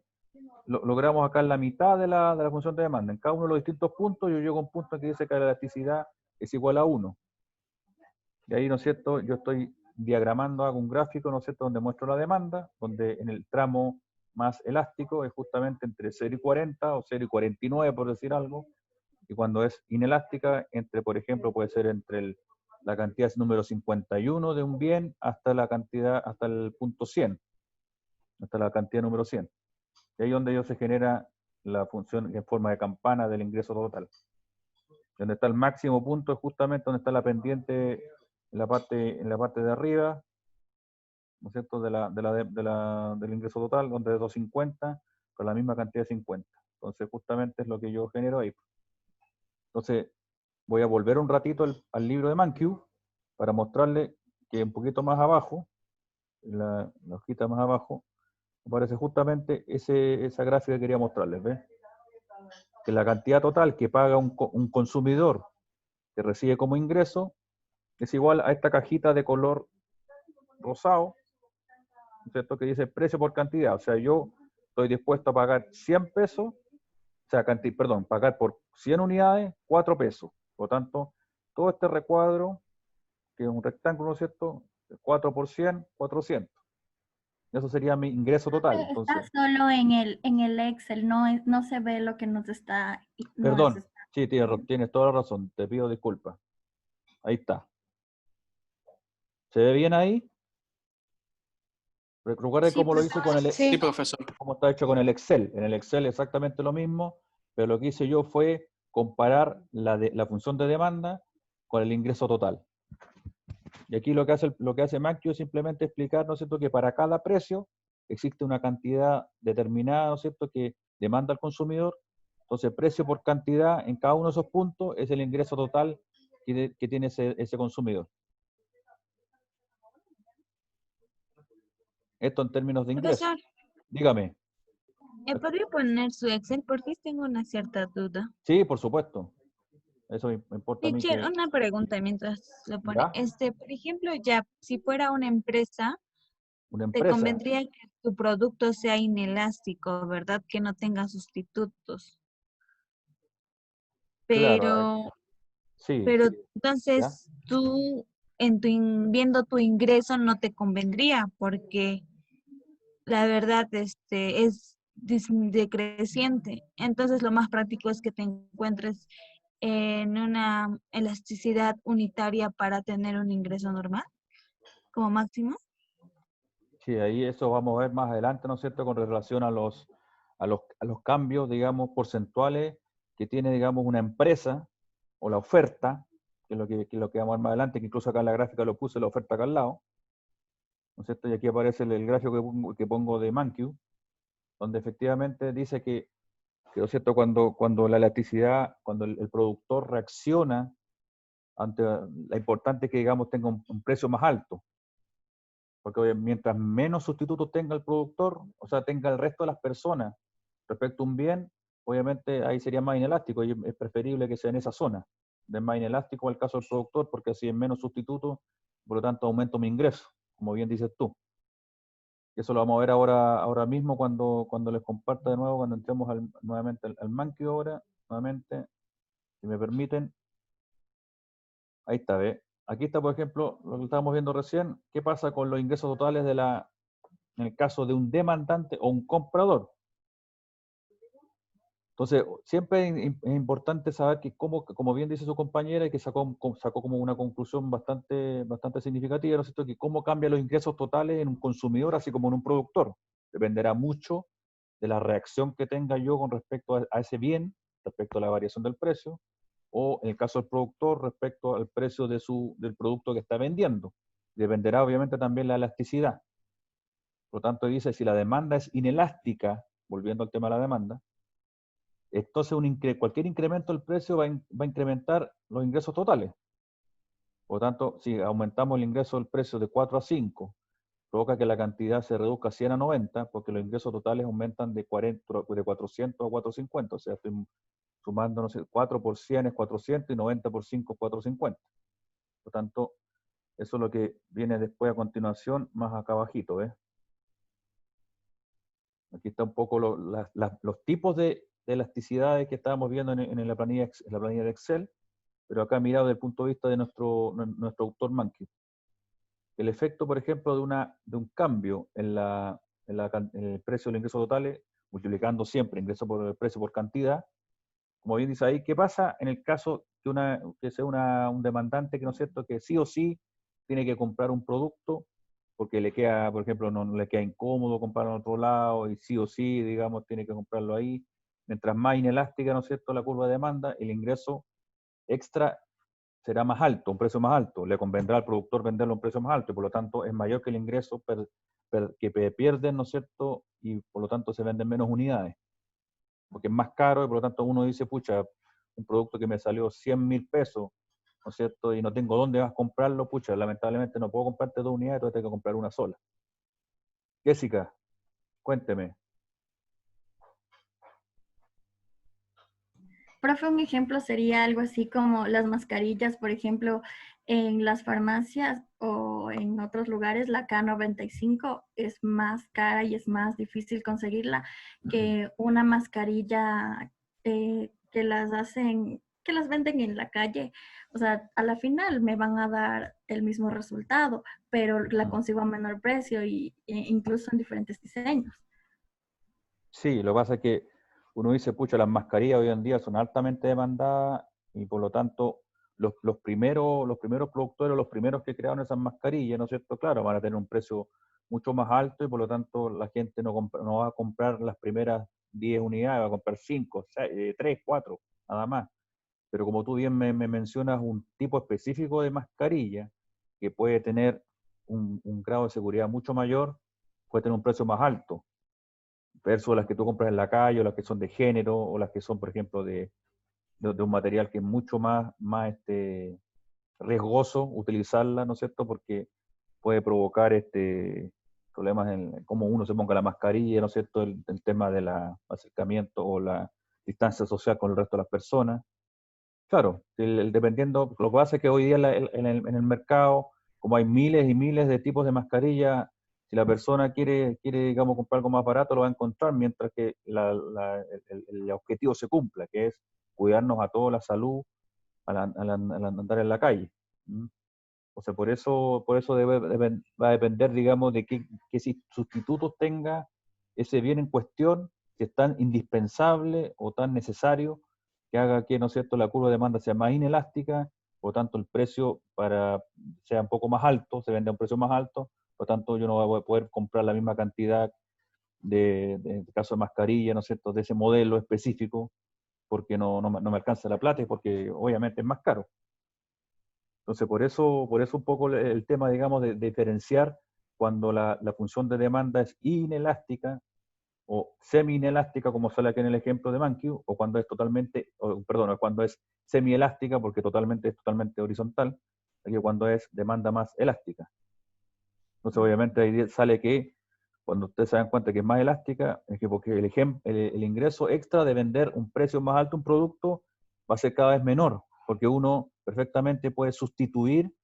logramos acá en la mitad de la función de demanda. En cada uno de los distintos puntos yo llego a un punto que dice que la elasticidad es igual a 1. Y ahí, ¿no es cierto?, yo estoy diagramando, hago un gráfico, ¿no es cierto?, donde muestro la demanda, donde en el tramo más elástico es justamente entre 0 y 40 o 0 y 49, por decir algo, y cuando es inelástica, entre, por ejemplo, puede ser entre la cantidad número 51 de un bien hasta la cantidad, hasta el punto 100, hasta la cantidad número 100. Y ahí es donde se genera la función en forma de campana del ingreso total. Donde está el máximo punto es justamente donde está la pendiente en la parte de arriba, ¿no es cierto?, del ingreso total, donde es 250, con la misma cantidad de 50. Entonces, justamente es lo que yo genero ahí. Entonces, voy a volver un ratito al libro de Mankiw para mostrarle que un poquito más abajo, la hojita más abajo, aparece justamente esa gráfica que quería mostrarles, ¿ves? Que la cantidad total que paga un consumidor que recibe como ingreso es igual a esta cajita de color rosado, ¿cierto?, que dice precio por cantidad. O sea, yo estoy dispuesto a pagar 100 pesos, o sea, pagar por 100 unidades 4 pesos. Por lo tanto, todo este recuadro, que es un rectángulo, ¿no es cierto?, 4 por 100, 400. Eso sería mi ingreso total. Está Entonces, solo en el Excel, no se ve lo que nos está. perdón, sí, tienes toda la razón, te pido disculpas. Ahí está. ¿Se ve bien ahí? Recuerden Sí, cómo lo hice con el, Sí, profesor. cómo está hecho con el Excel. En el Excel exactamente lo mismo, pero lo que hice yo fue comparar la función de demanda con el ingreso total. Y aquí lo que hace Mankiw es simplemente explicar, ¿no es cierto?, que para cada precio existe una cantidad determinada, ¿no es cierto?, que demanda al consumidor. Entonces, precio por cantidad en cada uno de esos puntos es el ingreso total que tiene ese consumidor. Esto en términos de ingreso. Profesor, Dígame. ¿podría poner su Excel? Porque tengo una cierta duda. Sí, por supuesto. Eso me importa a mí Teacher, que... una pregunta mientras lo pone. ¿Ya? Por ejemplo, ya, si fuera una empresa, Una te empresa. convendría que tu producto sea inelástico, ¿verdad? Que no tenga sustitutos. Claro, Pero, sí. pero ¿Ya? entonces tú, viendo tu ingreso, no te convendría, porque la verdad, es decreciente. Entonces, lo más práctico es que te encuentres en una elasticidad unitaria para tener un ingreso normal, como máximo. Sí, ahí eso vamos a ver más adelante, ¿no es cierto?, con relación a los cambios, digamos, porcentuales que tiene, digamos, una empresa o la oferta, que es lo que vamos a ver más adelante, que incluso acá en la gráfica lo puse la oferta acá al lado, ¿no es cierto? Y aquí aparece el gráfico que pongo de Mankiw, donde efectivamente dice ¿no es cierto?, cuando la elasticidad, cuando el productor reacciona ante la importante que, digamos, tenga un precio más alto. Porque mientras menos sustitutos tenga el productor, o sea, tenga el resto de las personas respecto a un bien, obviamente ahí sería más inelástico y es preferible que sea en esa zona. De más inelástico el caso del productor, porque así es menos sustitutos, por lo tanto aumento mi ingreso, como bien dices tú. Eso lo vamos a ver ahora mismo cuando les comparta de nuevo, cuando entremos nuevamente al Mankiw ahora, nuevamente, si me permiten. Ahí está, ¿ve? Aquí está, por ejemplo, lo que estábamos viendo recién, qué pasa con los ingresos totales en el caso de un demandante o un comprador. Entonces, siempre es importante saber que, como bien dice su compañera, y que sacó como una conclusión bastante, bastante significativa, ¿no es cierto?, que cómo cambian los ingresos totales en un consumidor, así como en un productor. Dependerá mucho de la reacción que tenga yo con respecto a ese bien, respecto a la variación del precio, o en el caso del productor, respecto al precio del producto que está vendiendo. Dependerá obviamente también la elasticidad. Por lo tanto, dice, si la demanda es inelástica, volviendo al tema de la demanda, entonces cualquier incremento del precio va a incrementar los ingresos totales. Por lo tanto, si aumentamos el ingreso del precio de 4 a 5, provoca que la cantidad se reduzca 100 a 90, porque los ingresos totales aumentan de 400 a 450. O sea, estoy sumando, no sé, 4 por 100 es 400 y 90 por 5 es 450. Por lo tanto, eso es lo que viene después a continuación, más acá abajito, ¿ves? Aquí está un poco los tipos de elasticidades que estábamos viendo en la planilla de Excel, pero acá mirado desde el punto de vista de nuestro autor Mankey. El efecto, por ejemplo, de un cambio en el precio del ingreso totales, multiplicando siempre ingreso por el precio por cantidad, como bien dice ahí, ¿qué pasa en el caso que sea un demandante que, ¿no es cierto?, que sí o sí tiene que comprar un producto porque le queda, por ejemplo, no le queda incómodo comprarlo en otro lado y sí o sí, digamos, tiene que comprarlo ahí. Mientras más inelástica, ¿no es cierto?, la curva de demanda, el ingreso extra será más alto, un precio más alto. Le convendrá al productor venderlo a un precio más alto y por lo tanto es mayor que el ingreso que pierden, ¿no es cierto?, y por lo tanto se venden menos unidades. Porque es más caro y por lo tanto uno dice, pucha, un producto que me salió 100.000 pesos, ¿no es cierto?, y no tengo dónde vas a comprarlo, pucha, lamentablemente no puedo comprarte 2 unidades, entonces tengo que comprar una sola. Jessica, cuénteme. Profe, un ejemplo sería algo así como las mascarillas, por ejemplo, en las farmacias o en otros lugares, la K95 es más cara y es más difícil conseguirla que una mascarilla que que las venden en la calle. O sea, a la final me van a dar el mismo resultado, pero la consigo a menor precio e incluso en diferentes diseños. Sí, lo que pasa es que uno dice, pucha, las mascarillas hoy en día son altamente demandadas y por lo tanto los primeros productores, los primeros que crearon esas mascarillas, ¿no es cierto? Claro, van a tener un precio mucho más alto y por lo tanto la gente no va a comprar las primeras 10 unidades, va a comprar 5, 3, 4, nada más. Pero como tú bien me mencionas, un tipo específico de mascarilla que puede tener un grado de seguridad mucho mayor, puede tener un precio más alto versus las que tú compras en la calle, o las que son de género, o las que son, por ejemplo, de un material que es mucho más riesgoso utilizarla, ¿no es cierto? Porque puede provocar problemas en cómo uno se ponga la mascarilla, ¿no es cierto? El tema del acercamiento o la distancia social con el resto de las personas. Claro, dependiendo, lo que pasa es que hoy día en el mercado, como hay miles y miles de tipos de mascarilla, si la persona quiere, digamos, comprar algo más barato, lo va a encontrar, mientras que el objetivo se cumpla, que es cuidarnos a toda la salud al andar en la calle. ¿Mm? O sea, por eso va a depender, digamos, de qué sustitutos tenga ese bien en cuestión, si es tan indispensable o tan necesario que haga que, ¿no es cierto?, la curva de demanda sea más inelástica, por lo tanto el precio sea un poco más alto, se vende a un precio más alto, por lo tanto yo no voy a poder comprar la misma cantidad de caso de mascarilla, ¿no es cierto?, de ese modelo específico, porque no me alcanza la plata y porque obviamente es más caro. Entonces, por eso un poco el tema, digamos, de diferenciar cuando la función de demanda es inelástica o semi-inelástica, como sale aquí en el ejemplo de Mankiw, o cuando es cuando es semi-elástica, porque es totalmente horizontal, aquí cuando es demanda más elástica. Entonces, obviamente, ahí sale que cuando ustedes se dan cuenta que es más elástica, es que porque el ingreso extra de vender un precio más alto un producto va a ser cada vez menor, porque uno perfectamente puede sustituir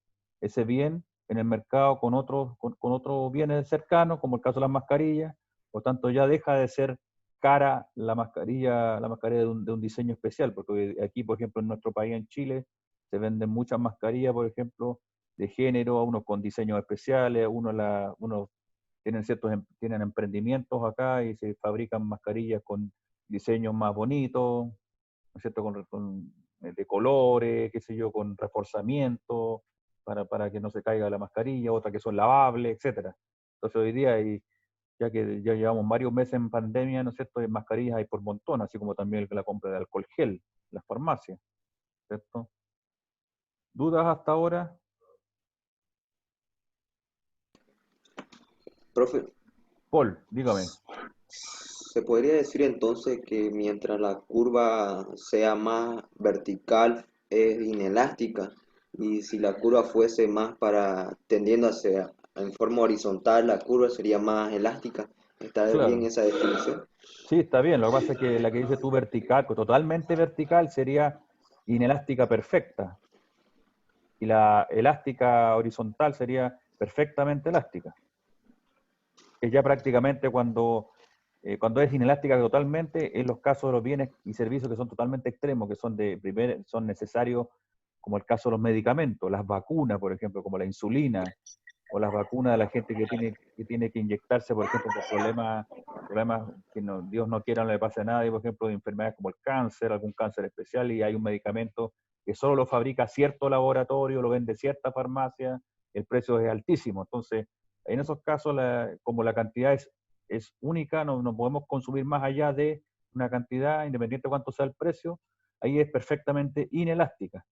ese bien en el mercado con otros bienes cercanos, como el caso de las mascarillas, por tanto ya deja de ser cara la mascarilla de un diseño especial, porque aquí, por ejemplo, en nuestro país, en Chile, se venden muchas mascarillas, por ejemplo, de género, unos con diseños especiales, unos tienen emprendimientos acá y se fabrican mascarillas con diseños más bonitos, ¿no es cierto? De colores, qué sé yo, con reforzamiento para que no se caiga la mascarilla, otras que son lavables, etcétera. Entonces hoy día, ya que ya llevamos varios meses en pandemia, ¿no es cierto?, mascarillas hay por montón, así como también la compra de alcohol gel en las farmacias, ¿cierto? ¿Dudas hasta ahora? Profe, Paul, dígame. ¿se podría decir entonces que mientras la curva sea más vertical es inelástica y si la curva fuese más tendiendo hacia en forma horizontal, la curva sería más elástica? ¿Está bien Claro. esa definición? Sí, está bien. Lo que pasa es que la que dice tú vertical, totalmente vertical, sería inelástica perfecta. Y la elástica horizontal sería perfectamente elástica. Es ya prácticamente cuando Cuando es inelástica totalmente, en los casos de los bienes y servicios que son totalmente extremos, que son necesarios, como el caso de los medicamentos, las vacunas, por ejemplo, como la insulina, o las vacunas de la gente que tiene que inyectarse, por ejemplo, por problemas que Dios no quiera no le pase a nadie, por ejemplo, de enfermedades como el cáncer, algún cáncer especial, y hay un medicamento que solo lo fabrica cierto laboratorio, lo vende cierta farmacia, el precio es altísimo. Entonces, en esos casos, como la cantidad es única, no podemos consumir más allá de una cantidad, independiente de cuánto sea el precio, ahí es perfectamente inelástica.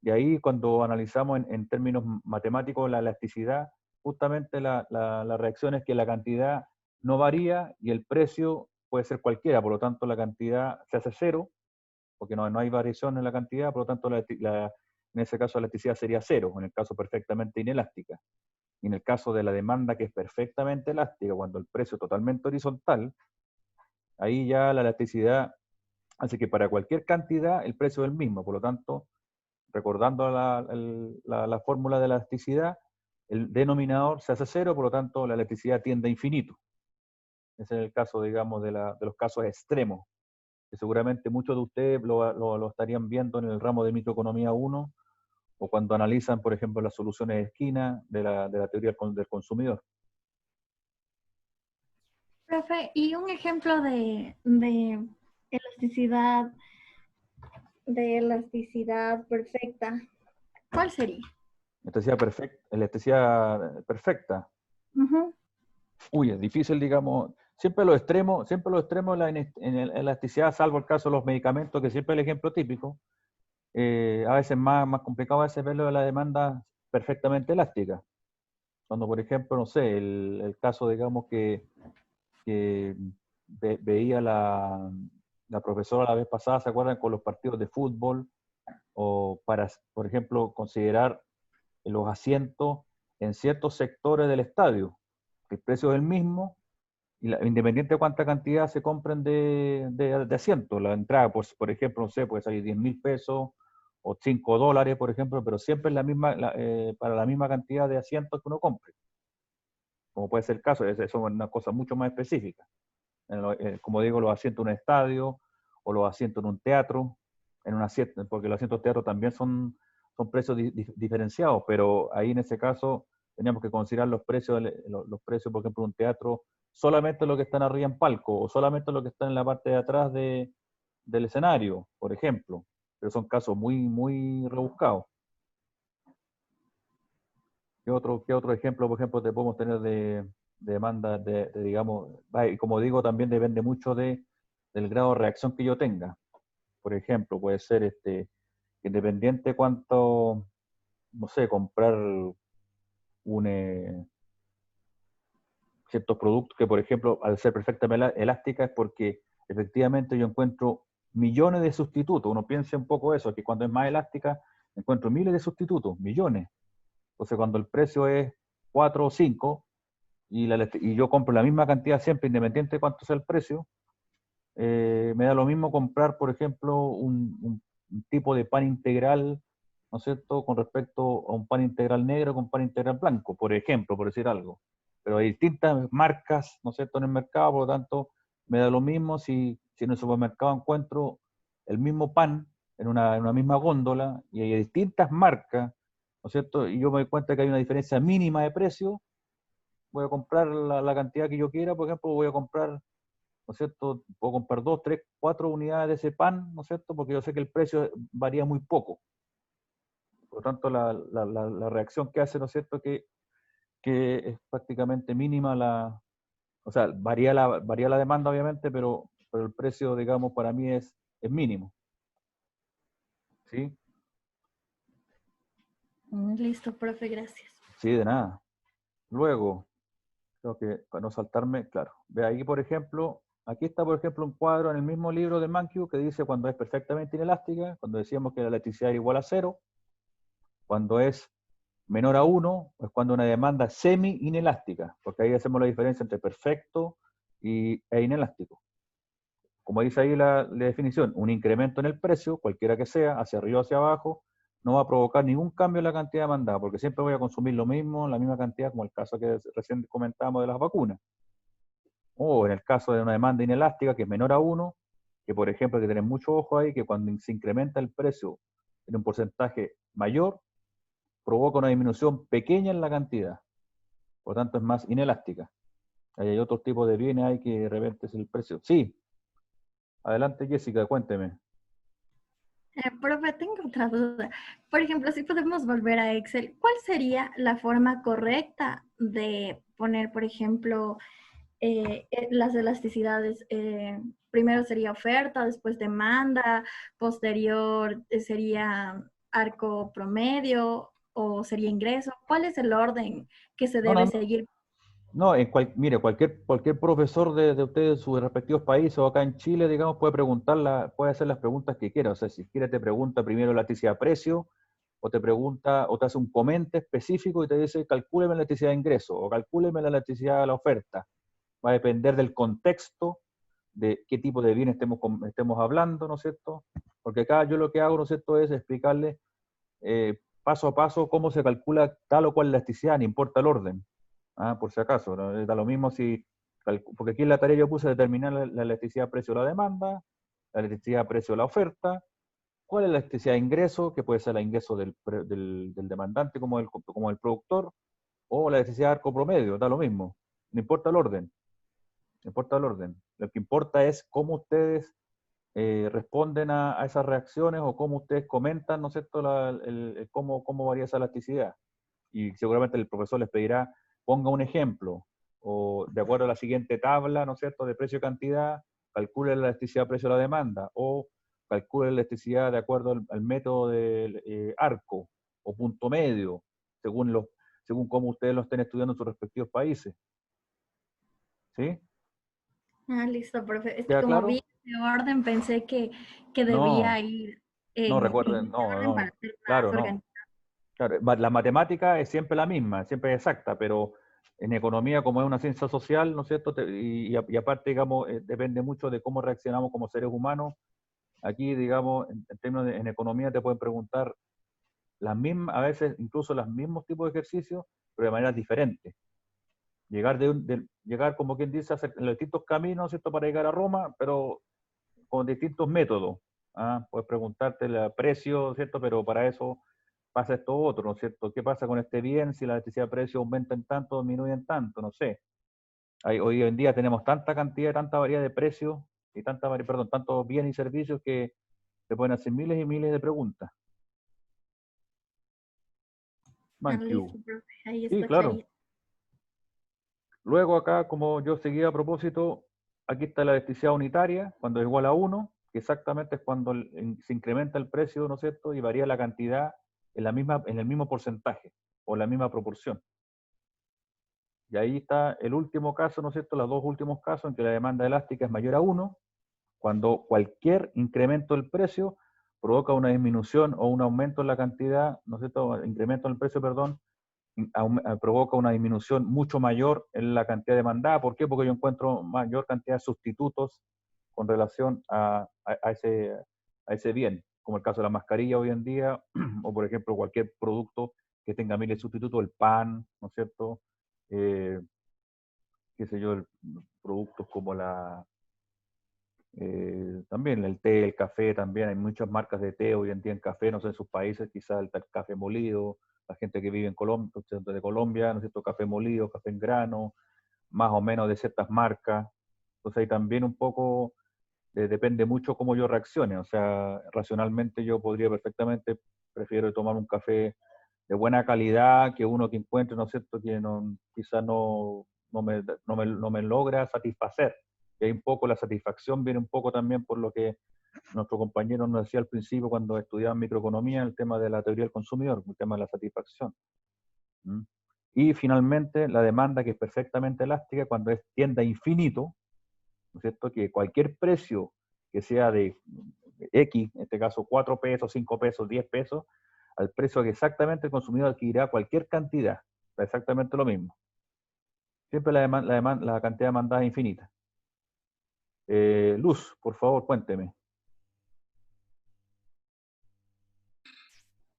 Y ahí cuando analizamos en términos matemáticos la elasticidad, justamente la reacción es que la cantidad no varía y el precio puede ser cualquiera, por lo tanto la cantidad se hace cero, porque no hay variación en la cantidad, por lo tanto en ese caso la elasticidad sería cero, en el caso perfectamente inelástica. Y en el caso de la demanda que es perfectamente elástica, cuando el precio es totalmente horizontal, ahí ya la elasticidad hace que para cualquier cantidad el precio es el mismo, por lo tanto, recordando la fórmula de la elasticidad, el denominador se hace cero, por lo tanto la elasticidad tiende a infinito. Ese es el caso, digamos, de los casos extremos, que seguramente muchos de ustedes lo estarían viendo en el ramo de microeconomía 1, o cuando analizan, por ejemplo, las soluciones de esquina de la teoría del consumidor. Profe, y un ejemplo de elasticidad, perfecta, ¿cuál sería? Elasticidad perfecta. Ujú. Uy, es difícil, digamos, siempre los extremos, en elasticidad, salvo el caso de los medicamentos, que siempre es el ejemplo típico, a veces más complicado a veces verlo de la demanda perfectamente elástica. Cuando, por ejemplo, no sé, el caso, digamos, que veía la profesora la vez pasada, ¿se acuerdan? Con los partidos de fútbol, o para, por ejemplo, considerar los asientos en ciertos sectores del estadio. El precio es el mismo, y independiente de cuánta cantidad se compren de asientos. La entrada, por ejemplo, no sé, puede salir 10.000 pesos o $5, por ejemplo, pero siempre es para la misma cantidad de asientos que uno compre. Como puede ser el caso, eso es una cosa mucho más específica. Como digo, los asientos en un estadio o los asientos en un teatro, porque los asientos de teatro también son precios diferenciados, pero ahí en ese caso teníamos que considerar los precios, por ejemplo, de un teatro, solamente los que están arriba en palco o solamente los que están en la parte de atrás del escenario, por ejemplo. Pero son casos muy, muy rebuscados. ¿Qué otro ejemplo, por ejemplo, te podemos tener de demanda digamos, y como digo, también depende mucho del grado de reacción que yo tenga? Por ejemplo, puede ser independiente cuánto, no sé, comprar ciertos productos que, por ejemplo, al ser perfectamente elástica es porque efectivamente yo encuentro millones de sustitutos. Uno piensa un poco eso, que cuando es más elástica encuentro miles de sustitutos, millones. Entonces, cuando el precio es 4 o 5 y yo compro la misma cantidad siempre, independiente de cuánto sea el precio, me da lo mismo comprar, por ejemplo, un tipo de pan integral, ¿no es cierto?, con respecto a un pan integral negro con pan integral blanco, por ejemplo, por decir algo. Pero hay distintas marcas, ¿no es cierto?, en el mercado, por lo tanto, me da lo mismo si en el supermercado encuentro el mismo pan en una misma góndola y hay distintas marcas, ¿no es cierto?, y yo me doy cuenta que hay una diferencia mínima de precio, voy a comprar la cantidad que yo quiera, por ejemplo, voy a comprar, ¿no es cierto? Puedo comprar 2, 3, 4 unidades de ese pan, ¿no es cierto? Porque yo sé que el precio varía muy poco. Por lo tanto, la reacción que hace, ¿no es cierto? Que es prácticamente mínima o sea, varía la demanda, obviamente, pero el precio, digamos, para mí es mínimo. ¿Sí? Listo, profe, gracias. Sí, de nada. Luego, creo que para no saltarme, claro. Ve ahí, por ejemplo, aquí está, por ejemplo, un cuadro en el mismo libro de Mankiw que dice cuando es perfectamente inelástica, cuando decíamos que la elasticidad es igual a 0, cuando es menor a 1, es cuando una demanda es semi-inelástica, porque ahí hacemos la diferencia entre perfecto e inelástico. Como dice ahí la definición, un incremento en el precio, cualquiera que sea, hacia arriba o hacia abajo, no va a provocar ningún cambio en la cantidad demandada, porque siempre voy a consumir lo mismo, la misma cantidad, como el caso que recién comentábamos de las vacunas. O en el caso de una demanda inelástica que es menor a 1, que por ejemplo hay que tener mucho ojo ahí, que cuando se incrementa el precio en un porcentaje mayor, provoca una disminución pequeña en la cantidad. Por lo tanto es más inelástica. Ahí hay otro tipo de bienes ahí que de repente es el precio. Sí. Adelante, Jessica, cuénteme. Profe, tengo otra duda. Por ejemplo, si podemos volver a Excel, ¿cuál sería la forma correcta de poner, por ejemplo, las elasticidades? Primero sería oferta, después demanda, posterior sería arco promedio o sería ingreso. ¿Cuál es el orden que se No, no, debe no. seguir? No, mire, cualquier profesor de ustedes, sus respectivos países o acá en Chile, digamos, puede hacer las preguntas que quiera. O sea, si quiere te pregunta primero la elasticidad de precio, o te pregunta, o te hace un comentario específico y te dice, calcúleme la elasticidad de ingreso, o calcúleme la elasticidad de la oferta. Va a depender del contexto, de qué tipo de bien estemos hablando, ¿no es cierto? Porque acá yo lo que hago, ¿no es cierto?, es explicarle paso a paso cómo se calcula tal o cual elasticidad, no importa el orden. Por si acaso, ¿no? Da lo mismo si, porque aquí en la tarea yo puse determinar la elasticidad precio de la demanda, la elasticidad precio de la oferta, cuál es la elasticidad de ingreso, que puede ser el ingreso del demandante como el productor, o la elasticidad de arco promedio, da lo mismo, no importa el orden, no importa el orden. Lo que importa es cómo ustedes responden a esas reacciones o cómo ustedes comentan, ¿no es cierto?, cómo varía esa elasticidad. Y seguramente el profesor les pedirá, ponga un ejemplo, o de acuerdo a la siguiente tabla, ¿no es cierto?, de precio y cantidad, calcule la elasticidad precio de la demanda, o calcule la elasticidad de acuerdo al método del arco o punto medio, según cómo ustedes lo estén estudiando en sus respectivos países. ¿Sí? Listo, profe. Es que ¿Queda como claro? vi ese orden, pensé que No, debía ir no en recuerden, ese no, orden para no, ser claro, más no. organizado. Claro, la matemática es siempre la misma, siempre es exacta, pero en economía, como es una ciencia social, ¿no es cierto? Y aparte, digamos, depende mucho de cómo reaccionamos como seres humanos. Aquí, digamos, en términos en economía te pueden preguntar las mismas, a veces incluso los mismos tipos de ejercicios, pero de maneras diferentes. Llegar, como quien dice, a hacer los distintos caminos, ¿cierto?, para llegar a Roma, pero con distintos métodos. Puedes preguntarte el precio, ¿cierto? Pero para eso pasa esto otro, ¿no es cierto? ¿Qué pasa con este bien si la electricidad de precio aumenta en tanto, disminuye en tanto? No sé. Hoy en día tenemos tanta cantidad, tanta variedad de precios y tantos bienes y servicios que se pueden hacer miles y miles de preguntas. Listo, profe. Ahí Sí, está claro. clarito. Luego acá, como yo seguía a propósito, aquí está la electricidad unitaria, cuando es igual a 1, que exactamente es cuando se incrementa el precio, ¿no es cierto? Y varía la cantidad en el mismo porcentaje o la misma proporción. Y ahí está el último caso, ¿no es cierto? Los dos últimos casos en que la demanda elástica es mayor a 1, cuando cualquier incremento del precio provoca una disminución o un aumento en la cantidad, ¿no es cierto? Incremento en el precio, perdón, provoca una disminución mucho mayor en la cantidad demandada. ¿Por qué? Porque yo encuentro mayor cantidad de sustitutos con relación a ese bien, como el caso de la mascarilla hoy en día, o por ejemplo cualquier producto que tenga miles de sustitutos, el pan, ¿no es cierto? Eh, qué sé yo, productos como también el té, el café, también hay muchas marcas de té hoy en día en café, no sé, en sus países, quizás el café molido, la gente que vive en Colombia, de Colombia, ¿no es cierto? Café molido, café en grano, más o menos de ciertas marcas. Entonces ahí también un poco depende mucho cómo yo reaccione. O sea, racionalmente yo podría perfectamente, prefiero tomar un café de buena calidad que uno que encuentre, ¿no es cierto?, que quizás no me logra satisfacer. Y ahí un poco la satisfacción viene un poco también por lo que nuestro compañero nos decía al principio cuando estudiaba microeconomía, el tema de la teoría del consumidor, el tema de la satisfacción. ¿Mm? Y finalmente la demanda, que es perfectamente elástica cuando tiende a infinito, ¿no es cierto?, que cualquier precio que sea de X, en este caso 4 pesos, 5 pesos, 10 pesos, al precio que exactamente el consumidor adquirirá cualquier cantidad, exactamente lo mismo. Siempre la cantidad demandada es infinita. Luz, por favor, cuénteme.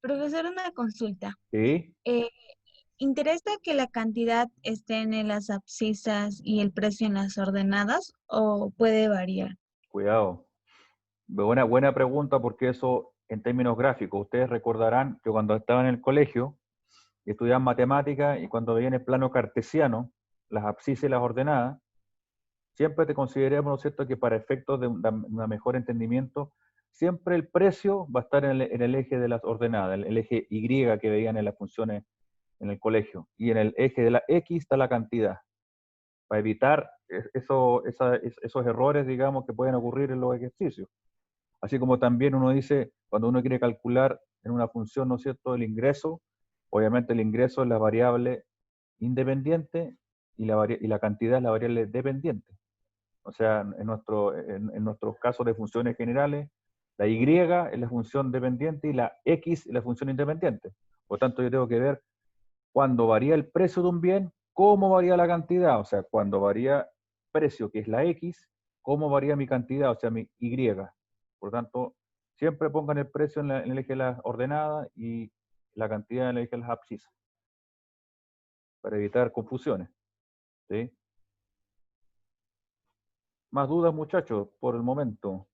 Profesor, una consulta. ¿Sí? ¿interesa que la cantidad esté en las abscisas y el precio en las ordenadas o puede variar? Cuidado. Buena pregunta, porque eso en términos gráficos, ustedes recordarán que cuando estaban en el colegio y estudiaban matemáticas y cuando veían el plano cartesiano, las abscisas y las ordenadas, siempre te consideremos, ¿no es cierto?, que para efectos de un mejor entendimiento, siempre el precio va a estar en el eje de las ordenadas, el eje Y que veían en las funciones en el colegio. Y en el eje de la X está la cantidad, para evitar esos errores, digamos, que pueden ocurrir en los ejercicios. Así como también uno dice, cuando uno quiere calcular en una función, ¿no es cierto?, el ingreso, obviamente el ingreso es la variable independiente y la cantidad es la variable dependiente. O sea, en nuestros casos de funciones generales, la Y es la función dependiente y la X es la función independiente. Por tanto, yo tengo que ver cuando varía el precio de un bien, cómo varía la cantidad. O sea, cuando varía precio, que es la X, cómo varía mi cantidad, o sea, mi Y. Por tanto, siempre pongan el precio en el eje de las ordenadas y la cantidad en el eje de las abscisas, para evitar confusiones. ¿Sí? ¿Más dudas, muchachos, por el momento?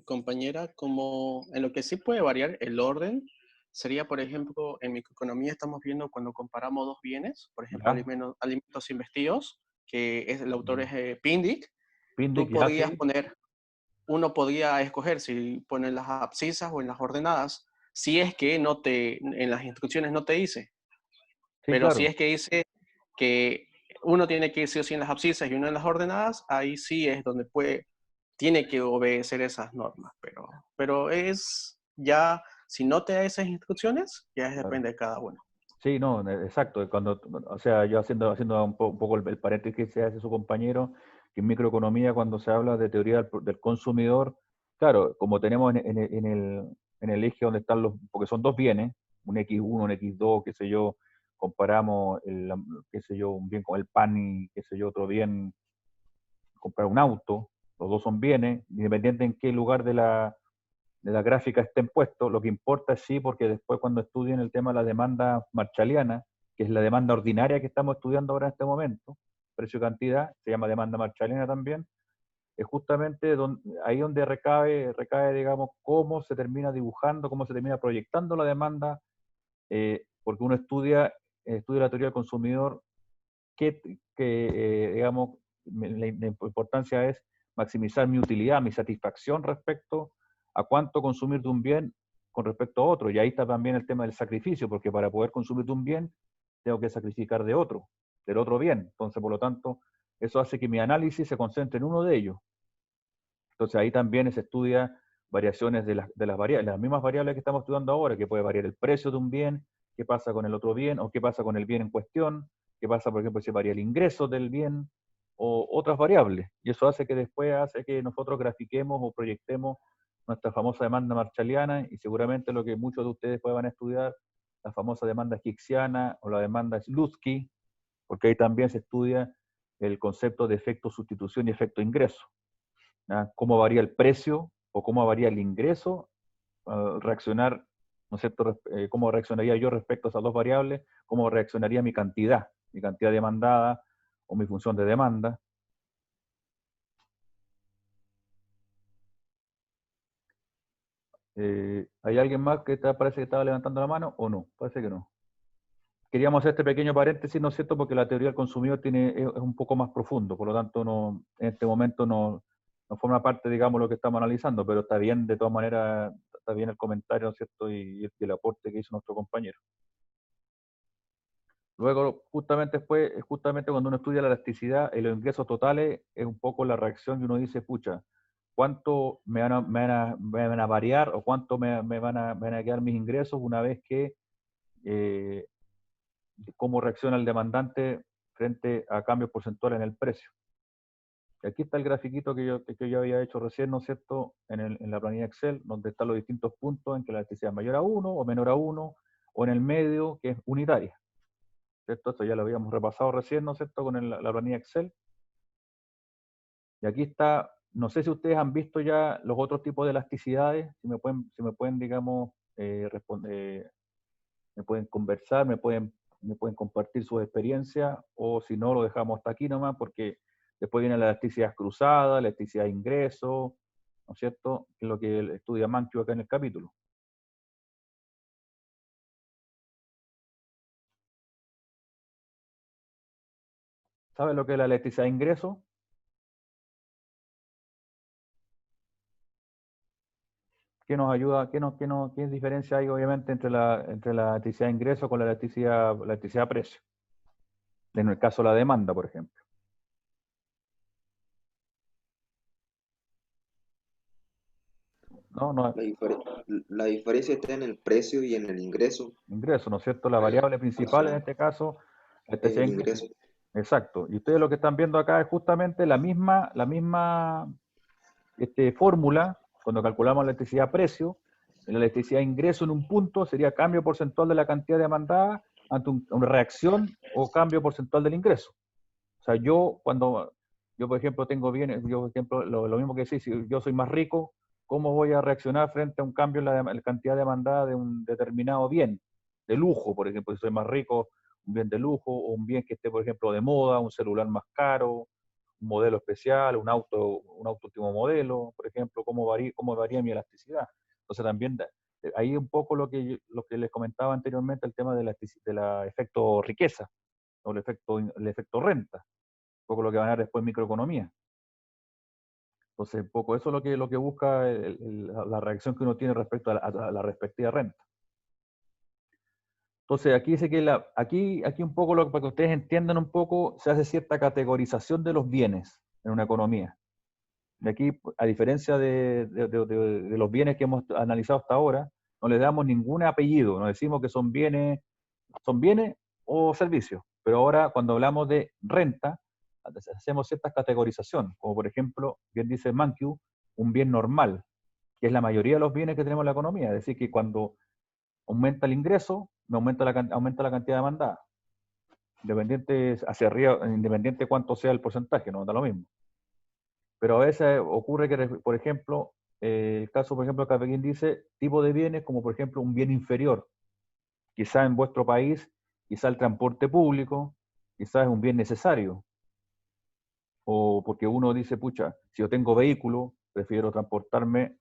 Compañera, como en lo que sí puede variar el orden, sería, por ejemplo, en microeconomía estamos viendo cuando comparamos dos bienes, por ejemplo, ¿Ya? alimentos sin vestidos, que el autor es Pindic. Pindic, Tú ya, podrías sí. uno podría escoger si poner las abscisas o en las ordenadas, si es que en las instrucciones no te dice, Sí, pero si claro. es que dice que uno tiene que ir sí o sí en las abscisas y uno en las ordenadas, ahí sí es donde tiene que obedecer esas normas, pero es ya, si no te da esas instrucciones, ya Claro. depende de cada uno. Sí, no, exacto. O sea, yo haciendo un poco el paréntesis que se hace su compañero, que en microeconomía, cuando se habla de teoría del consumidor, claro, como tenemos en el eje donde están porque son dos bienes, un X1, un X2, qué sé yo, comparamos, qué sé yo, un bien con el pan y qué sé yo, otro bien, comprar un auto, los dos son bienes, independiente en qué lugar de la gráfica estén puestos, lo que importa es sí, porque después cuando estudien el tema de la demanda marshalliana, que es la demanda ordinaria que estamos estudiando ahora en este momento, precio-cantidad, se llama demanda marshalliana también, es justamente ahí donde recae, digamos, cómo se termina dibujando, cómo se termina proyectando la demanda, porque uno estudia la teoría del consumidor, digamos, la importancia es maximizar mi utilidad, mi satisfacción respecto a cuánto consumir de un bien con respecto a otro. Y ahí está también el tema del sacrificio, porque para poder consumir de un bien, tengo que sacrificar del otro bien. Entonces, por lo tanto, eso hace que mi análisis se concentre en uno de ellos. Entonces, ahí también se estudia variaciones de las variables, las mismas variables que estamos estudiando ahora, que puede variar el precio de un bien, qué pasa con el otro bien, o qué pasa con el bien en cuestión, qué pasa, por ejemplo, si varía el ingreso del bien, o otras variables. Y eso hace que nosotros grafiquemos o proyectemos nuestra famosa demanda marshalliana, y seguramente lo que muchos de ustedes puedan estudiar, la famosa demanda hicksiana o la demanda Slutsky, porque ahí también se estudia el concepto de efecto sustitución y efecto ingreso. Cómo varía el precio o cómo varía el ingreso, reaccionar, ¿no es cierto? Cómo reaccionaría yo respecto a esas dos variables, cómo reaccionaría mi cantidad demandada o mi función de demanda. ¿Hay alguien más que parece que estaba levantando la mano o no? Parece que no. Queríamos hacer este pequeño paréntesis, ¿no es cierto? Porque la teoría del consumidor es un poco más profundo, por lo tanto en este momento no forma parte, digamos, lo que estamos analizando, pero está bien, de todas maneras, está bien el comentario, ¿no es cierto? Y el aporte que hizo nuestro compañero. Luego, justamente cuando uno estudia la elasticidad y los ingresos totales, es un poco la reacción que uno dice, pucha, ¿cuánto me van a variar o cuánto me van a quedar mis ingresos una vez que cómo reacciona el demandante frente a cambios porcentuales en el precio? Y aquí está el grafiquito que yo había hecho recién, ¿no es cierto?, en la planilla Excel, donde están los distintos puntos en que la elasticidad es mayor a 1 o menor a 1, o en el medio, que es unitaria. ¿Cierto? Esto ya lo habíamos repasado recién, ¿no es cierto?, con la planilla Excel. Y aquí está, no sé si ustedes han visto ya los otros tipos de elasticidades, si me pueden digamos, me pueden conversar, me pueden compartir sus experiencias, o si no, lo dejamos hasta aquí nomás, porque después viene la elasticidad cruzada, la elasticidad de ingreso, ¿no es cierto? Que es lo que estudia Mankiw acá en el capítulo. ¿Sabe lo que es la elasticidad de ingreso? ¿Qué nos ayuda? ¿Qué diferencia hay obviamente entre la elasticidad de ingreso con la elasticidad de precio? En el caso de la demanda, por ejemplo. No, no, La diferencia está en el precio y en el ingreso. ingreso, ¿no es cierto? La variable principal en este caso, la Es elasticidad el de ingreso. ingreso. Exacto. Y ustedes lo que están viendo acá es justamente la misma fórmula, cuando calculamos la electricidad precio, la electricidad ingreso en un punto sería cambio porcentual de la cantidad demandada ante una reacción o cambio porcentual del ingreso. O sea, yo por ejemplo tengo bienes, yo por ejemplo, lo mismo que decís, si yo soy más rico, ¿cómo voy a reaccionar frente a un cambio en la cantidad demandada de un determinado bien? De lujo, por ejemplo, si soy más rico, un bien de lujo, o un bien que esté, por ejemplo, de moda, un celular más caro, un modelo especial, un auto último modelo, por ejemplo, cómo varía mi elasticidad. Entonces también ahí un poco lo que les comentaba anteriormente, el tema de la efecto riqueza, o el efecto renta, un poco lo que van a ver después en microeconomía. Entonces, un poco eso es lo que busca la reacción que uno tiene respecto a la respectiva renta. Entonces, aquí dice que aquí un poco para que ustedes entiendan un poco, se hace cierta categorización de los bienes en una economía. De aquí, a diferencia de los bienes que hemos analizado hasta ahora, no le damos ningún apellido, no decimos que son bienes o servicios. Pero ahora, cuando hablamos de renta, hacemos ciertas categorizaciones, como por ejemplo, bien dice Mankiw, un bien normal, que es la mayoría de los bienes que tenemos en la economía. Es decir, que cuando aumenta el ingreso, aumenta la cantidad demandada. Independiente hacia arriba, independiente de cuánto sea el porcentaje, no da lo mismo. Pero a veces ocurre que, por ejemplo, el caso, por ejemplo, que Capellín dice, tipo de bienes como, por ejemplo, un bien inferior. Quizá en vuestro país, quizá el transporte público, quizás es un bien necesario. O porque uno dice, pucha, si yo tengo vehículo, prefiero transportarme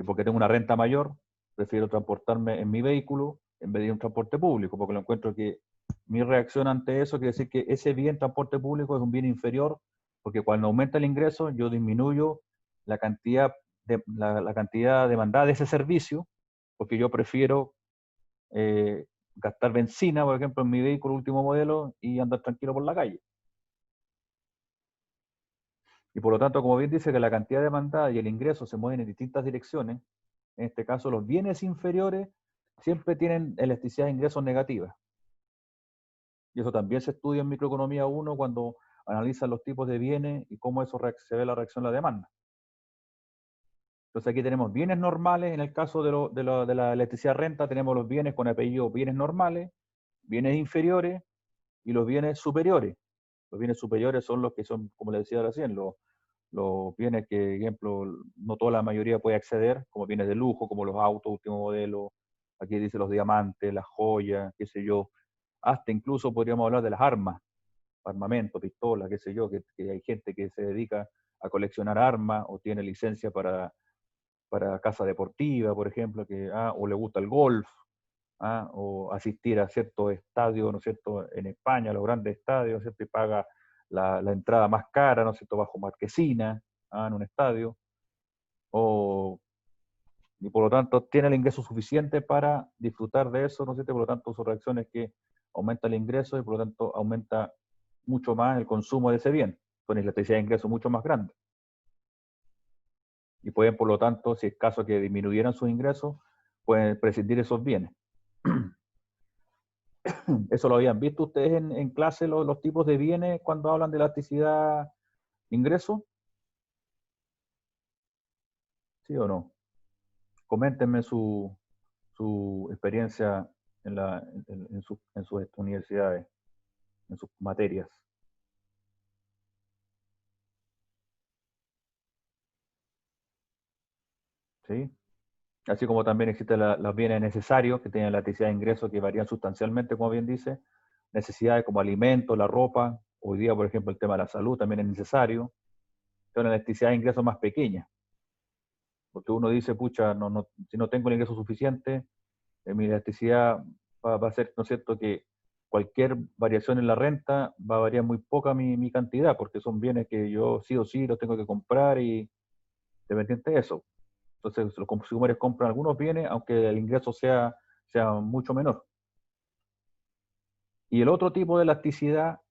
porque tengo una renta mayor, prefiero transportarme en mi vehículo en vez de un transporte público, porque lo encuentro que mi reacción ante eso quiere decir que ese bien transporte público es un bien inferior, porque cuando aumenta el ingreso, yo disminuyo la cantidad demandada de ese servicio, porque yo prefiero gastar benzina, por ejemplo, en mi vehículo último modelo y andar tranquilo por la calle. Y por lo tanto, como bien dice que la cantidad demandada y el ingreso se mueven en distintas direcciones, en este caso los bienes inferiores siempre tienen elasticidad de ingresos negativa. Y eso también se estudia en microeconomía 1 cuando analizan los tipos de bienes y cómo eso se ve la reacción a la demanda. Entonces aquí tenemos bienes normales, en el caso de la electricidad renta tenemos los bienes con apellido bienes normales, bienes inferiores y los bienes superiores. Los bienes superiores son los que son, como les decía recién, los bienes que, por ejemplo, no toda la mayoría puede acceder, como bienes de lujo, como los autos último modelo, aquí dice los diamantes, las joyas, qué sé yo, hasta incluso podríamos hablar de las armas, armamento, pistolas, qué sé yo, que hay gente que se dedica a coleccionar armas o tiene licencia para casa deportiva, por ejemplo, o le gusta el golf, o asistir a ciertos estadios, ¿no es cierto?, en España, los grandes estadios, ¿no es cierto?, y paga la entrada más cara, ¿no es cierto?, bajo marquesina, en un estadio, y por lo tanto tiene el ingreso suficiente para disfrutar de eso, ¿no es cierto?, por lo tanto su reacción es que aumenta el ingreso y por lo tanto aumenta mucho más el consumo de ese bien, con elasticidad de ingreso mucho más grande. Y pueden, por lo tanto, si es caso que disminuyeran sus ingresos, pueden prescindir esos bienes. ¿Eso lo habían visto ustedes en clase, los tipos de bienes cuando hablan de elasticidad ingreso? ¿Sí o no? Coméntenme su experiencia en sus universidades, en sus materias. ¿Sí? Así como también existen los bienes necesarios que tienen elasticidad de ingresos que varían sustancialmente, como bien dice, necesidades como alimentos, la ropa, hoy día, por ejemplo, el tema de la salud también es necesario, es una elasticidad de ingresos más pequeña, porque uno dice, pucha, si no tengo el ingreso suficiente, mi elasticidad va a ser, ¿no es cierto?, que cualquier variación en la renta va a variar muy poca mi cantidad, porque son bienes que yo sí o sí los tengo que comprar y dependiente de eso. Entonces los consumidores compran algunos bienes, aunque el ingreso sea mucho menor. Y el otro tipo de elasticidad,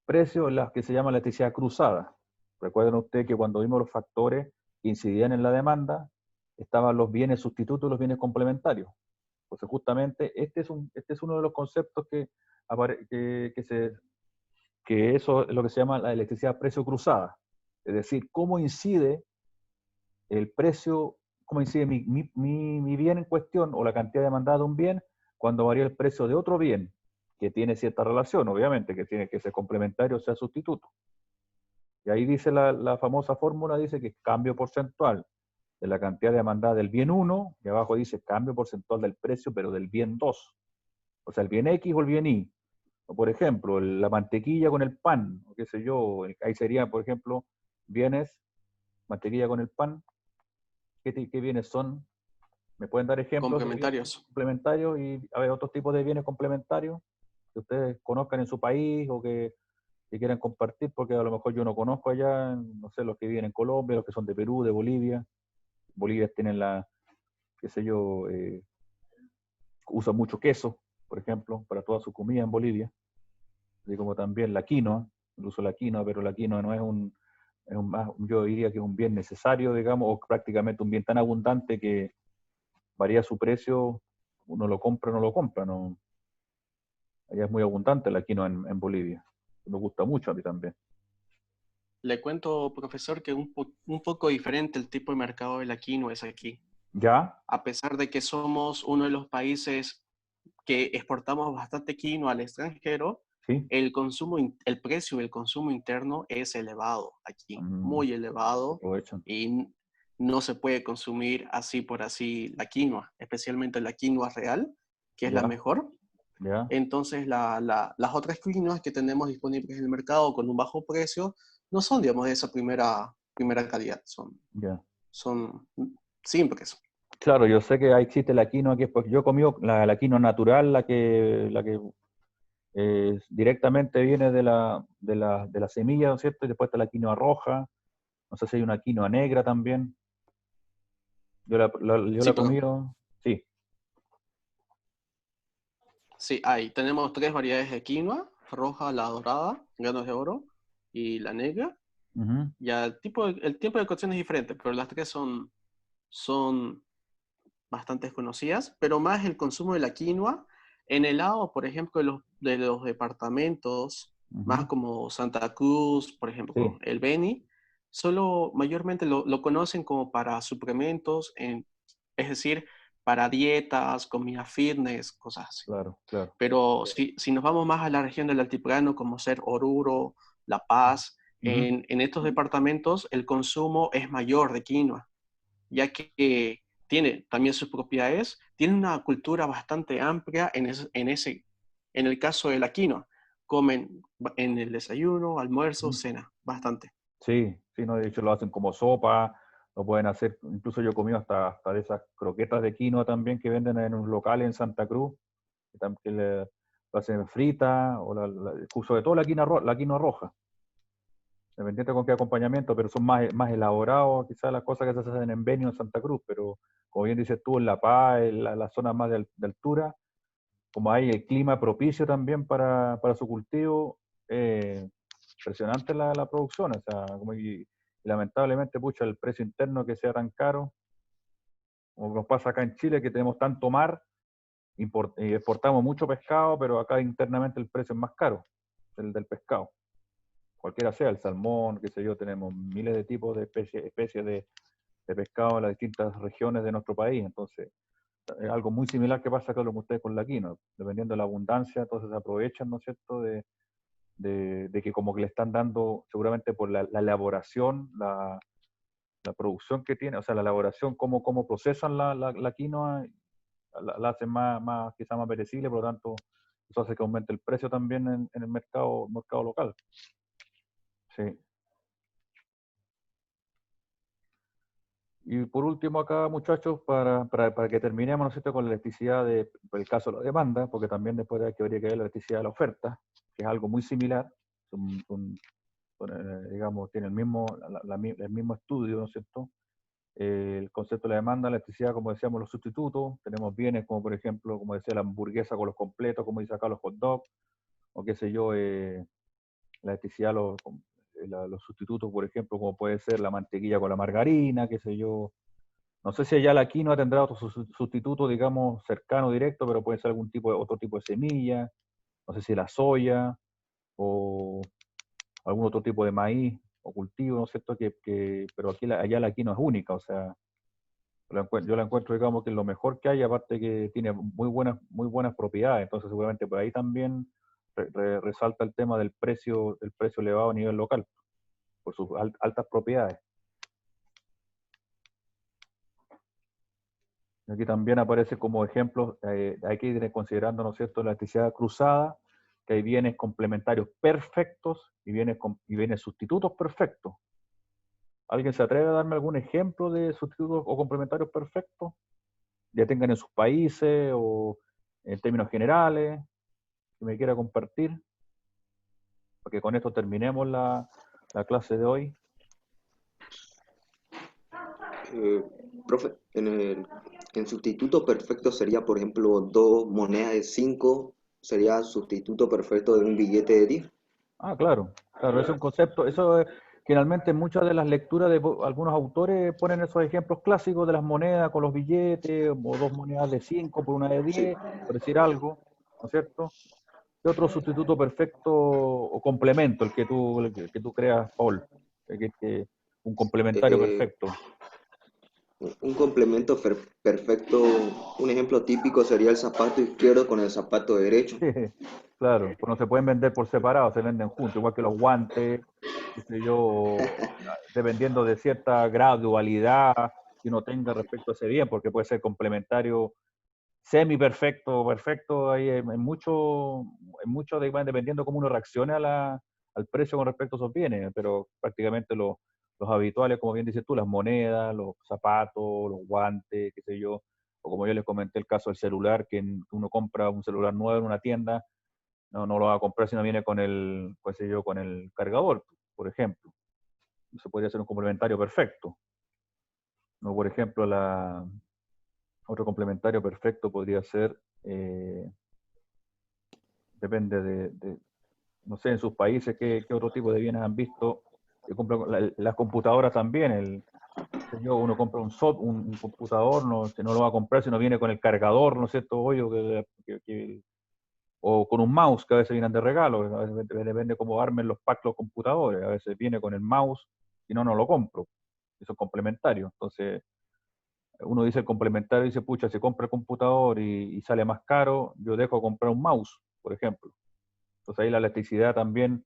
precio, es la que se llama elasticidad cruzada. Recuerden ustedes que cuando vimos los factores que incidían en la demanda, estaban los bienes sustitutos y los bienes complementarios. Entonces, justamente, este es uno de los conceptos que eso es lo que se llama la electricidad precio cruzada. Es decir, cómo incide el precio, cómo incide mi bien en cuestión o la cantidad demandada de un bien cuando varía el precio de otro bien que tiene cierta relación, obviamente, que tiene que ser complementario o sea sustituto. Y ahí dice la famosa fórmula, dice que cambio porcentual de la cantidad demandada del bien 1, y abajo dice cambio porcentual del precio, pero del bien 2. O sea, el bien X o el bien Y. O por ejemplo, la mantequilla con el pan, o qué sé yo, ahí sería, por ejemplo, bienes, mantequilla con el pan, ¿qué bienes son? ¿Me pueden dar ejemplos de bienes Complementarios. complementarios y a ver otros tipos de bienes complementarios que ustedes conozcan en su país o que quieran compartir? Porque a lo mejor yo no conozco allá, no sé, los que viven en Colombia, los que son de Perú, de Bolivia. Bolivia tienen qué sé yo, usan mucho queso, por ejemplo, para toda su comida en Bolivia. Así como también la quinoa, incluso la quinoa, pero la quinoa no es yo diría que es un bien necesario, digamos, o prácticamente un bien tan abundante que varía su precio, uno lo compra o no lo compra, no. Allá es muy abundante la quinoa en Bolivia. Me gusta mucho a mí también. Le cuento, profesor, que un poco diferente el tipo de mercado de la quinoa es aquí. ¿Ya? A pesar de que somos uno de los países que exportamos bastante quinoa al extranjero, ¿Sí? el precio del consumo interno es elevado aquí, muy elevado, Aprovechan. y no se puede consumir así por así la quinoa, especialmente la quinoa real, que es la ¿Ya? mejor. ¿Ya? Entonces, las otras quinoas que tenemos disponibles en el mercado con un bajo precio no son, digamos, de esa primera calidad, ¿Ya? son simples. Claro, yo sé que ahí existe la quinoa, que pues yo he comido la quinoa natural, la que directamente viene de la semilla, ¿no es cierto? Y después está la quinoa roja, no sé si hay una quinoa negra también. Yo la Sí, he pero comido, sí. sí, tenemos tres variedades de quinoa: roja, la dorada, granos de oro, y la negra. Ujú. Ya el tiempo de cocción es diferente, pero las tres son bastante conocidas, pero más el consumo de la quinoa en el lado, por ejemplo, de los departamentos, más Ujú. como Santa Cruz, por ejemplo, Sí, el Beni, solo mayormente lo conocen como para suplementos, es decir, para dietas, comida fitness, cosas así. claro, claro. Pero si nos vamos más a la región del altiplano, como ser Oruro, La Paz, Ujú. en estos departamentos el consumo es mayor de quinoa, ya que tiene también sus propiedades, tiene una cultura bastante amplia en el caso de la quinoa. Comen en el desayuno, almuerzo, Ujú. cena, bastante. Sí, sí, no, de hecho lo hacen como sopa, lo pueden hacer, incluso yo he comido hasta de esas croquetas de quinoa también que venden en un local en Santa Cruz, que lo hacen frita, o sobre todo la quinoa roja, dependiente con qué acompañamiento, pero son más elaborados, quizás las cosas que se hacen en Benio, en Santa Cruz, pero como bien dices tú, en La Paz, en la zona más de altura, como hay el clima propicio también para su cultivo, impresionante la producción, o sea, y lamentablemente, pucha, el precio interno que sea tan caro, como nos pasa acá en Chile, que tenemos tanto mar, exportamos mucho pescado, pero acá internamente el precio es más caro, el del pescado. Cualquiera sea, el salmón, qué sé yo, tenemos miles de tipos de especies de pescado en las distintas regiones de nuestro país, entonces es algo muy similar que pasa con ustedes con la quinoa, dependiendo de la abundancia, entonces se aprovechan, ¿no es cierto?, de que como que le están dando, seguramente por la elaboración, la producción que tiene, o sea, la elaboración, cómo procesan la quinoa, la hacen quizá más apetecible, por lo tanto, eso hace que aumente el precio también en el mercado local. Sí. Y por último acá, muchachos, para que terminemos, ¿no es cierto?, con la elasticidad por el caso de la demanda, porque también después habría que ver la elasticidad de la oferta, que es algo muy similar, digamos, tiene el mismo estudio, ¿no es cierto? El concepto de la demanda, la elasticidad, como decíamos, los sustitutos, tenemos bienes como por ejemplo, como decía, la hamburguesa con los completos, como dice acá, los hot dogs, o qué sé yo, la elasticidad, los sustitutos, por ejemplo, como puede ser la mantequilla con la margarina, qué sé yo. No sé si allá la quinoa tendrá otro sustituto, digamos, cercano, directo, pero puede ser otro tipo de semilla, no sé si la soya, o algún otro tipo de maíz o cultivo, ¿no es cierto? Pero allá la quinoa es única, o sea, yo la encuentro, digamos, que es lo mejor que hay, aparte que tiene muy buenas propiedades, entonces seguramente por ahí también resalta el tema del precio elevado a nivel local, por sus altas propiedades. Aquí también aparece como ejemplo, hay que ir considerando, ¿no es cierto?, la elasticidad cruzada, que hay bienes complementarios perfectos y bienes sustitutos perfectos. ¿Alguien se atreve a darme algún ejemplo de sustitutos o complementarios perfectos? Ya tengan en sus países o en términos generales, que me quiera compartir, porque con esto terminemos la clase de hoy. Profe, en sustituto perfecto sería, por ejemplo, 2 monedas de 5, sería sustituto perfecto de un billete de 10. Ah, claro, eso es un concepto, generalmente en muchas de las lecturas de algunos autores ponen esos ejemplos clásicos de las monedas con los billetes, o 2 monedas de 5 por una de 10, Sí. por decir algo, ¿no es cierto? ¿Qué otro sustituto perfecto o complemento el que tú creas, Paul? Un complementario Eh, perfecto. un complemento perfecto, un ejemplo típico sería el zapato izquierdo con el zapato derecho. Claro, pues no se pueden vender por separado, se venden juntos, igual que los guantes, qué sé yo, dependiendo de cierta gradualidad que uno tenga respecto a ese bien, porque puede ser complementario semi perfecto, perfecto, hay en mucho dependiendo cómo uno reaccione al precio con respecto a esos bienes, pero prácticamente los habituales, como bien dices tú, las monedas, los zapatos, los guantes, qué sé yo, o como yo les comenté el caso del celular, que uno compra un celular nuevo en una tienda, no lo va a comprar si no viene con qué sé yo, con el cargador, por ejemplo. Eso podría ser un complementario perfecto. ¿No? Por ejemplo, otro complementario perfecto podría ser, depende no sé, en sus países, qué otro tipo de bienes han visto. Las computadoras también, uno compra un computador, no lo va a comprar si no viene con el cargador, ¿no es cierto? O con un mouse, que a veces vienen de regalo, a veces depende cómo armen los packs los computadores, a veces viene con el mouse, y no lo compro. Eso es complementario. Entonces, uno dice el complementario, dice, pucha, si compra el computador y sale más caro, yo dejo de comprar un mouse, por ejemplo. Entonces ahí la elasticidad también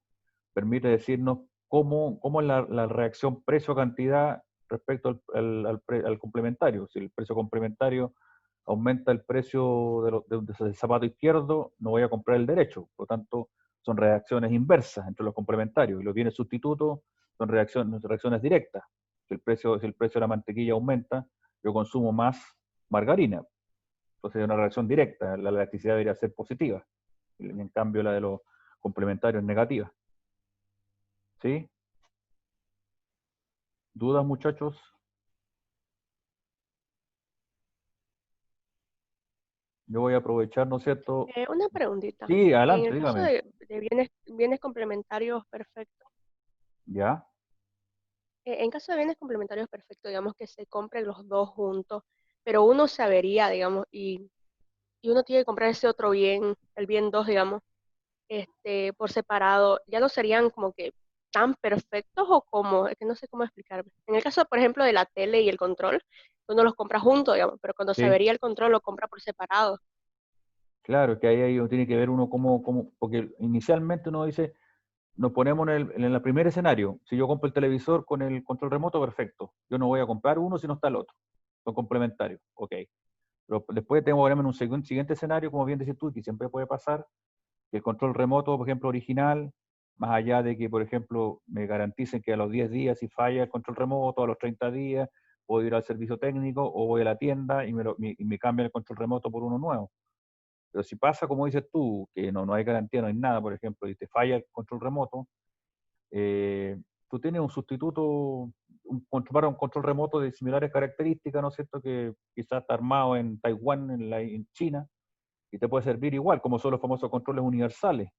permite decirnos cómo es la reacción precio-cantidad respecto al complementario. Si el precio complementario aumenta el precio del zapato izquierdo, no voy a comprar el derecho. Por lo tanto, son reacciones inversas entre los complementarios. Y los bienes sustitutos son reacciones directas. Si el precio de la mantequilla aumenta, yo consumo más margarina. Entonces es una reacción directa. La elasticidad debería ser positiva. Y en cambio la de los complementarios es negativa. ¿Sí? ¿Dudas, muchachos? Yo voy a aprovechar, ¿no es cierto? Una preguntita. Sí, En adelante, el caso dígame. de bienes complementarios perfectos, ¿Ya? en caso de bienes complementarios perfectos, digamos que se compren los dos juntos, pero uno se avería, digamos, y uno tiene que comprar ese otro bien, el bien 2, digamos, por separado, ¿ya no serían como que tan perfectos o como? Es que no sé cómo explicarme. En el caso, por ejemplo, de la tele y el control, uno los compra juntos, digamos, pero cuando se Sí. avería el control lo compra por separado. Claro, que ahí uno tiene que ver uno porque inicialmente uno dice, nos ponemos en el primer escenario. Si yo compro el televisor con el control remoto, perfecto. Yo no voy a comprar uno si no está el otro. Son complementarios. Ok. Pero después tengo que ponerme en un siguiente escenario, como bien dices tú, que siempre puede pasar, que el control remoto, por ejemplo, original, más allá de que, por ejemplo, me garanticen que a los 10 días, si falla el control remoto, a los 30 días, puedo ir al servicio técnico o voy a la tienda y me cambian el control remoto por uno nuevo. Pero si pasa, como dices tú, que no hay garantía, no hay nada, por ejemplo, y te falla el control remoto, tú tienes un sustituto para un control remoto de similares características, ¿no es cierto?, que quizás está armado en Taiwán, en China, y te puede servir igual, como son los famosos controles universales,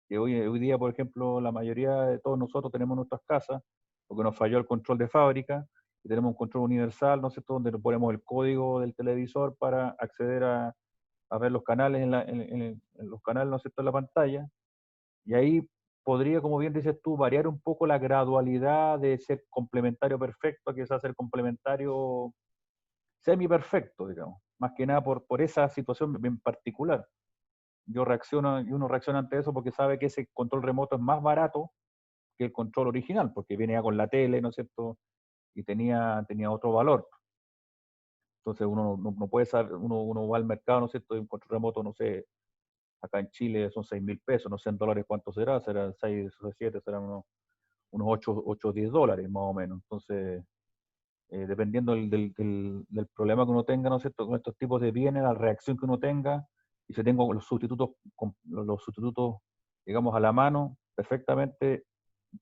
que hoy día, por ejemplo, la mayoría de todos nosotros tenemos en nuestras casas, porque nos falló el control de fábrica, y tenemos un control universal, ¿no es cierto?, donde le ponemos el código del televisor para acceder a ver los canales en los canales, ¿no es cierto?, en la pantalla, y ahí podría, como bien dices tú, variar un poco la gradualidad de ser complementario perfecto a quizás ser complementario semi perfecto, digamos, más que nada por esa situación en particular. Uno reacciona ante eso porque sabe que ese control remoto es más barato que el control original, porque viene ya con la tele, ¿no es cierto?, y tenía otro valor. Entonces uno puede saber, uno va al mercado, ¿no es cierto?, y un control remoto, no sé, acá en Chile son 6.000 pesos, no sé en dólares cuánto será 6 o 7, serán unos 8 o 10 dólares más o menos. Entonces, dependiendo del problema que uno tenga, ¿no es cierto?, con estos tipos de bienes, la reacción que uno tenga, y si tengo los sustitutos, digamos, a la mano, perfectamente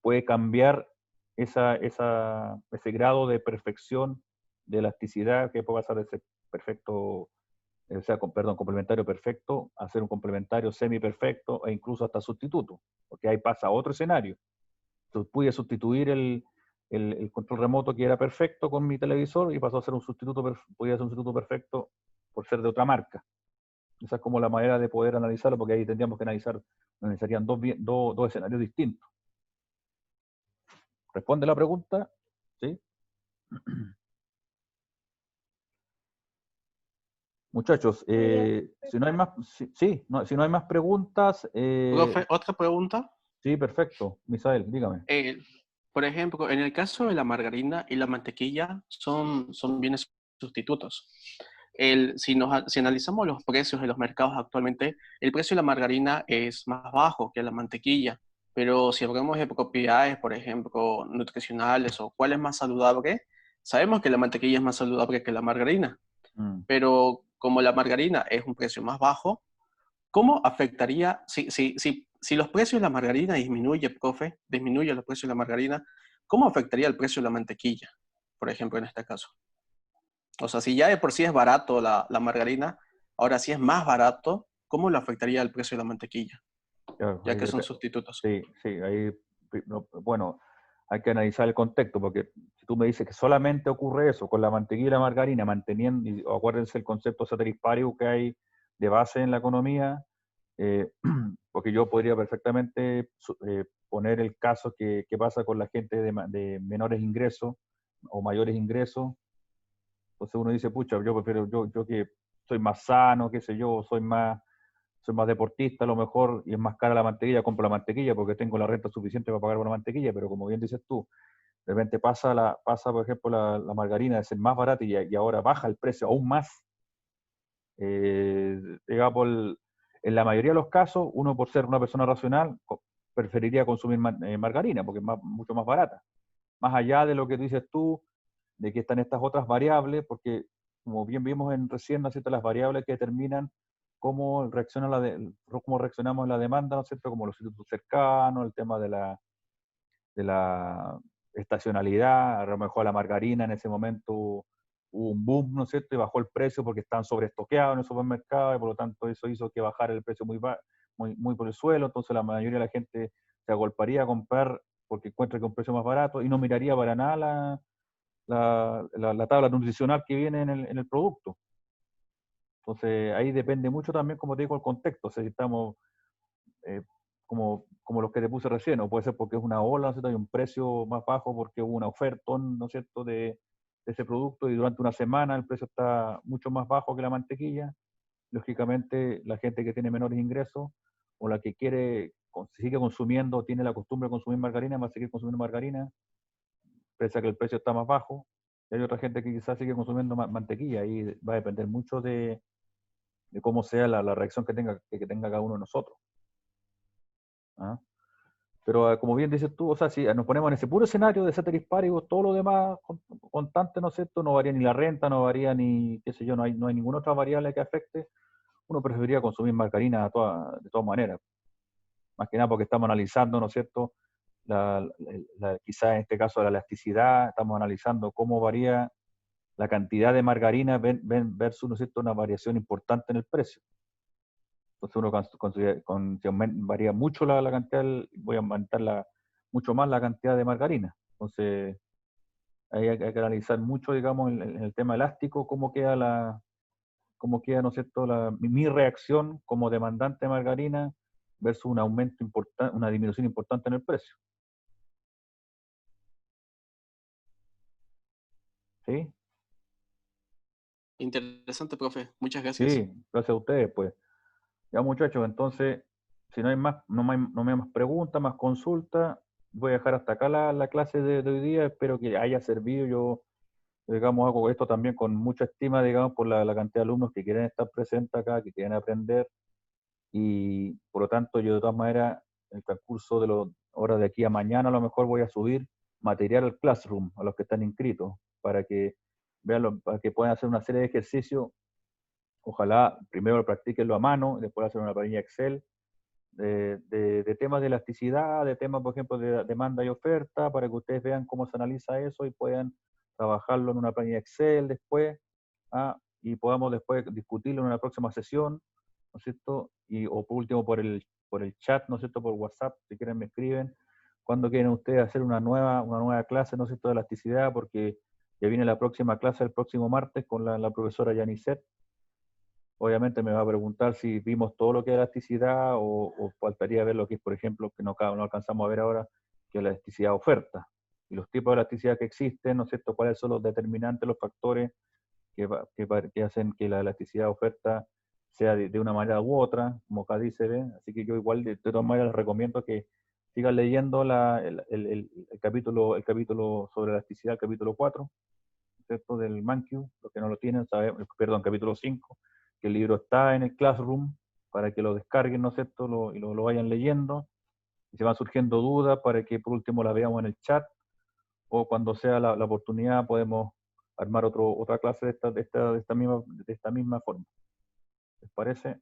puede cambiar ese grado de perfección, de elasticidad, que puede pasar de ser perfecto, perdón, complementario perfecto, a ser un complementario semi-perfecto e incluso hasta sustituto, porque ahí pasa a otro escenario. Entonces pude sustituir el control remoto que era perfecto con mi televisor y pasó a ser podía ser un sustituto perfecto por ser de otra marca. Esa es como la manera de poder analizarlo, porque ahí tendríamos que analizarían dos escenarios distintos. ¿Responde la pregunta? ¿Sí? Muchachos, si no hay más, si no hay más preguntas, Profe, ¿otra pregunta? sí, perfecto. Misael, dígame. Por ejemplo, en el caso de la margarina y la mantequilla son bienes sustitutos. Si analizamos los precios de los mercados actualmente, el precio de la margarina es más bajo que la mantequilla, pero si hablamos de propiedades, por ejemplo, nutricionales o cuál es más saludable, sabemos que la mantequilla es más saludable que la margarina, pero como la margarina es un precio más bajo, ¿cómo afectaría, si los precios de la margarina disminuye los precios de la margarina, ¿cómo afectaría el precio de la mantequilla, por ejemplo, en este caso? O sea, si ya de por sí es barato la margarina, ahora si es más barato, ¿cómo le afectaría el precio de la mantequilla? Claro, Ya que son sustitutos. Sí, ahí, bueno, hay que analizar el contexto, porque si tú me dices que solamente ocurre eso con la mantequilla y la margarina, manteniendo, y acuérdense el concepto ceteris paribus que hay de base en la economía, porque yo podría perfectamente poner el caso que pasa con la gente de menores ingresos o mayores ingresos. Entonces uno dice, pucha, yo prefiero, yo que soy más sano, qué sé yo, soy más deportista a lo mejor, y es más cara la mantequilla, compro la mantequilla porque tengo la renta suficiente para pagar por la mantequilla, pero como bien dices tú, de repente pasa por ejemplo, la margarina de ser más barata y ahora baja el precio aún más. Digamos, en la mayoría de los casos, uno por ser una persona racional, preferiría consumir margarina porque es mucho más barata. Más allá de lo que dices tú, de que están estas otras variables, porque como bien vimos recién, ¿no es cierto?, las variables que determinan cómo cómo reaccionamos en la demanda, ¿no es cierto?, como los institutos cercanos, el tema de la estacionalidad, a lo mejor la margarina en ese momento hubo un boom, ¿no es cierto?, y bajó el precio porque estaban sobreestoqueados en el supermercado y por lo tanto eso hizo que bajara el precio muy por el suelo, entonces la mayoría de la gente se agolparía a comprar porque encuentra que es un precio más barato y no miraría para nada la tabla nutricional que viene en el producto. Entonces ahí depende mucho también, como te digo, el contexto, o sea, si estamos como los que te puse recién, o puede ser porque es una ola, ¿no es cierto?, hay un precio más bajo porque hubo una oferta, ¿no es cierto?, de ese producto y durante una semana el precio está mucho más bajo que la mantequilla. Lógicamente la gente que tiene menores ingresos o la que quiere sigue consumiendo, tiene la costumbre de consumir margarina, va a seguir consumiendo margarina, pese a que el precio está más bajo. Y hay otra gente que quizás sigue consumiendo mantequilla, y va a depender mucho de cómo sea la reacción que tenga cada uno de nosotros. ¿Ah? Pero como bien dices tú, o sea, si nos ponemos en ese puro escenario de ceteris paribus, todo lo demás constante, ¿no es cierto? No varía ni la renta, no varía ni, qué sé yo, no hay ninguna otra variable que afecte. Uno preferiría consumir margarina de todas maneras. Más que nada porque estamos analizando, ¿no es cierto? Quizás en este caso la elasticidad, estamos analizando cómo varía la cantidad de margarina versus, ¿no es cierto?, una variación importante en el precio. Entonces uno si varía mucho la cantidad, voy a aumentar mucho más la cantidad de margarina. Entonces ahí hay que analizar mucho, digamos, en el tema elástico, cómo queda, ¿no es cierto?, mi reacción como demandante de margarina versus un aumento importante, una disminución importante en el precio. ¿Sí? Interesante, profe. Muchas gracias. Sí, gracias a ustedes, pues. Ya, muchachos, entonces, si no hay más, no hay más preguntas, más consultas, voy a dejar hasta acá la clase de hoy día. Espero que haya servido. Yo, digamos, hago esto también con mucha estima, digamos, por la cantidad de alumnos que quieren estar presentes acá, que quieren aprender. Y por lo tanto, yo de todas maneras, en el transcurso de las horas de aquí a mañana, a lo mejor voy a subir material al Classroom a los que están inscritos, para que vean, para que puedan hacer una serie de ejercicios. Ojalá primero practiquenlo a mano, después hacer una planilla Excel de temas de elasticidad, de temas, por ejemplo, de demanda y oferta, para que ustedes vean cómo se analiza eso y puedan trabajarlo en una planilla Excel después, y podamos después discutirlo en una próxima sesión, ¿no es cierto? O por último por el chat, ¿no es cierto? Por WhatsApp, si quieren me escriben. Cuando quieren ustedes hacer una nueva clase, ¿no es cierto?, de elasticidad, porque ya viene la próxima clase el próximo martes con la profesora Yanicet. Obviamente me va a preguntar si vimos todo lo que es elasticidad, o faltaría ver lo que es, por ejemplo, que no alcanzamos a ver ahora, que es la elasticidad oferta. Y los tipos de elasticidad que existen, ¿no es cierto?, cuáles son los determinantes, los factores que hacen que la elasticidad oferta sea de una manera u otra, como acá dice, ¿ve? Así que yo igual de todas maneras les recomiendo que sigan leyendo el capítulo sobre elasticidad, el capítulo 4, ¿cierto?, del Mankiw. Los que no lo tienen, perdón, capítulo 5, que el libro está en el Classroom, para que lo descarguen, ¿no es cierto?, y lo vayan leyendo. Y se van surgiendo dudas, para que por último la veamos en el chat, o cuando sea la oportunidad podemos armar otra clase de esta misma forma. ¿Les parece?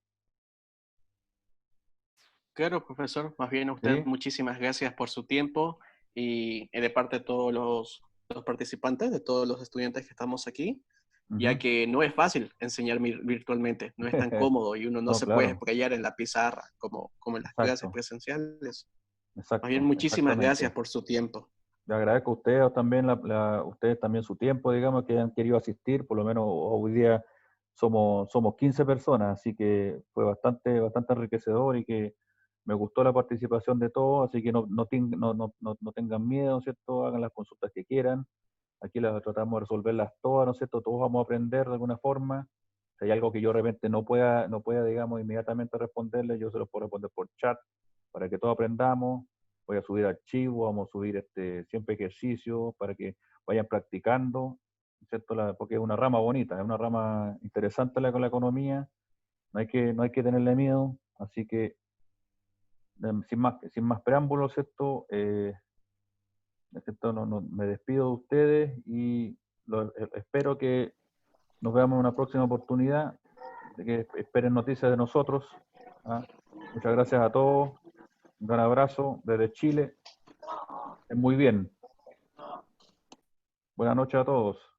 Claro, profesor. Más bien a usted, ¿Sí? muchísimas gracias por su tiempo y de parte de todos los participantes, de todos los estudiantes que estamos aquí, ya que no es fácil enseñar virtualmente, no es tan cómodo y uno no No, se puede claro, explayar en la pizarra como en las clases exacto, presenciales. Más bien, exacto, muchísimas gracias exactamente. por su tiempo. Le agradezco a ustedes también, ustedes también su tiempo, digamos, que han querido asistir. Por lo menos hoy día somos 15 personas, así que fue bastante enriquecedor, y que me gustó la participación de todos, así que no tengan miedo, ¿cierto? Hagan las consultas que quieran. Aquí las tratamos de resolverlas todas, ¿no es cierto? Todos vamos a aprender de alguna forma. Si hay algo que yo de repente no pueda, digamos, inmediatamente responderle, yo se los puedo responder por chat, para que todos aprendamos. Voy a subir archivos, vamos a subir siempre ejercicios para que vayan practicando, ¿cierto? Porque es una rama bonita, es una rama interesante con la economía. No hay que tenerle miedo, así que sin más preámbulos, ¿cierto? ¿Cierto? Me despido de ustedes, y espero que nos veamos en una próxima oportunidad, de que esperen noticias de nosotros. Muchas gracias a todos, un gran abrazo desde Chile. Estén muy bien. Buenas noches a todos.